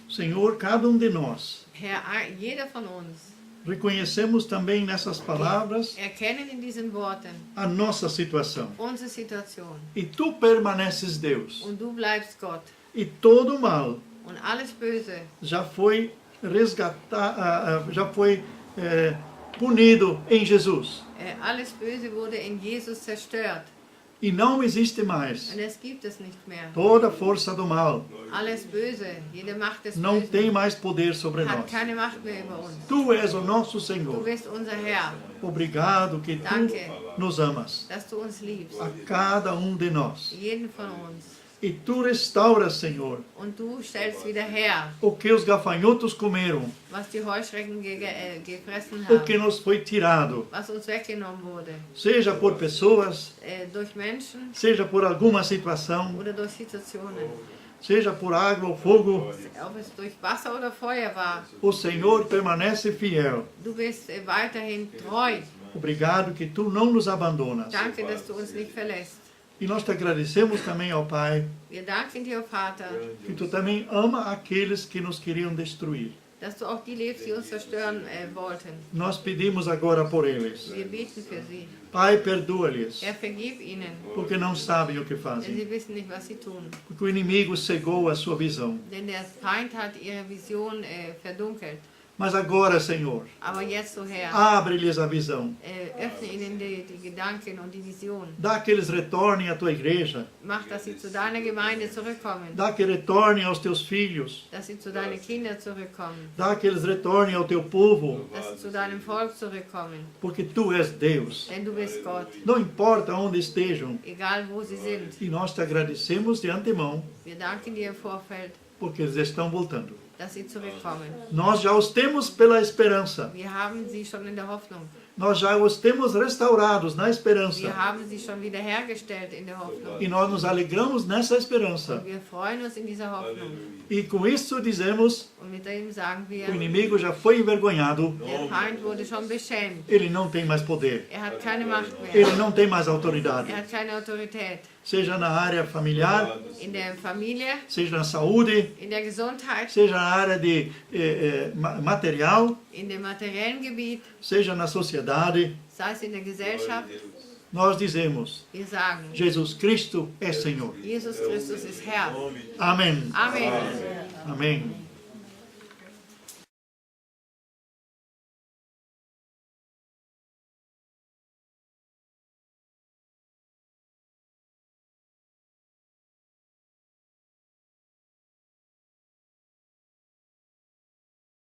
A: Senhor, cada de nós,
B: Herr, jeder von uns
A: reconhecemos também nessas palavras
B: erkennen in diesen Worten
A: a nossa situação.
B: unsere Situation.
A: E Tu permaneces Deus.
B: Und du bleibst Gott.
A: E todo mal
B: Und alles Böse
A: já foi resgatado, já foi punido em Jesus.
B: Alles Böse wurde in Jesus zerstört.
A: E não existe mais.
B: Und es gibt es nicht mehr.
A: Toda força do mal
B: Alles Böse, jede Macht des
A: não
B: Bösen
A: tem mais poder sobre
B: hat
A: nós.
B: keine Macht mehr über uns.
A: Tu és o nosso
B: Du
A: Senhor.
B: bist unser Herr,
A: Obrigado que
B: Danke.
A: Tu nos amas.
B: dass du uns liebst.
A: A cada de nós.
B: Jeden von uns.
A: E Tu restauras, Senhor,
B: Und du stellst wieder her,
A: o que os gafanhotos comeram,
B: was die Heuschrecken gefressen
A: o que
B: haben,
A: nos foi tirado,
B: was uns weggenommen wurde.
A: seja por pessoas,
B: Durch Menschen
A: seja por alguma situação,
B: oder durch Situationen.
A: seja por água ou fogo,
B: Ob es durch Wasser oder Feuer war,
A: o Senhor permanece fiel.
B: du bist weiterhin treu.
A: Obrigado que Tu não nos abandonas.
B: Danke, dass du uns nicht verlässt.
A: E nós te agradecemos também ao Pai,
B: Wir danken dir, Vater,
A: que Tu também ama aqueles que nos queriam destruir.
B: dass du auch die lebst, die uns zerstören wollten.
A: Nós pedimos agora por eles.
B: Wir beten für sie.
A: Pai, perdoa-lhes,
B: Herr, vergib ihnen,
A: porque não sabem o que
B: denn
A: fazem.
B: sie wissen nicht, was sie tun.
A: Porque o inimigo cegou a sua visão.
B: Denn der Feind hat ihre Vision verdunkelt.
A: Mas agora, Senhor,
B: Aber jetzt, so Herr,
A: abre-lhes a visão.
B: öffne ihnen die Gedanken und die Vision.
A: Dá que eles retornem à Tua igreja.
B: Mach, dass sie zu deiner Gemeinde zurückkommen.
A: Dá que retornem aos Teus filhos.
B: Dass sie zu deinen Kindern zurückkommen.
A: Dá que eles retornem ao Teu povo.
B: Dass sie zu deinem Volk zurückkommen.
A: Porque Tu és Deus.
B: Denn du bist Gott,
A: Não importa onde estejam.
B: egal wo sie sind.
A: E nós te agradecemos de antemão,
B: Wir danken dir im Vorfeld,
A: porque eles estão voltando.
B: dass sie zurückkommen.
A: Nós já os temos pela esperança.
B: Wir haben sie schon in der Hoffnung.
A: Nós já os temos restaurados na
B: Wir
A: esperança.
B: haben sie schon wiederhergestellt in der Hoffnung.
A: E nós nos alegramos nessa esperança.
B: Und wir freuen uns in dieser Hoffnung.
A: E com isso dizemos,
B: Und mit dem sagen wir,
A: o inimigo já foi envergonhado.
B: der Feind wurde schon beschämt.
A: Ele não tem mais poder.
B: Hat keine Macht mehr.
A: Ele não tem mais autoridade.
B: Hat keine Autorität.
A: Seja na área familiar,
B: In der Familie,
A: seja na saúde,
B: in der Gesundheit,
A: seja na área de material,
B: in dem materiellen Gebiet,
A: seja na sociedade.
B: sei es in der Gesellschaft.
A: Nós dizemos,
B: Wir sagen,
A: Jesus Cristo é Senhor.
B: Jesus Christus ist Herr.
A: Amém.
B: Amen.
A: Amém.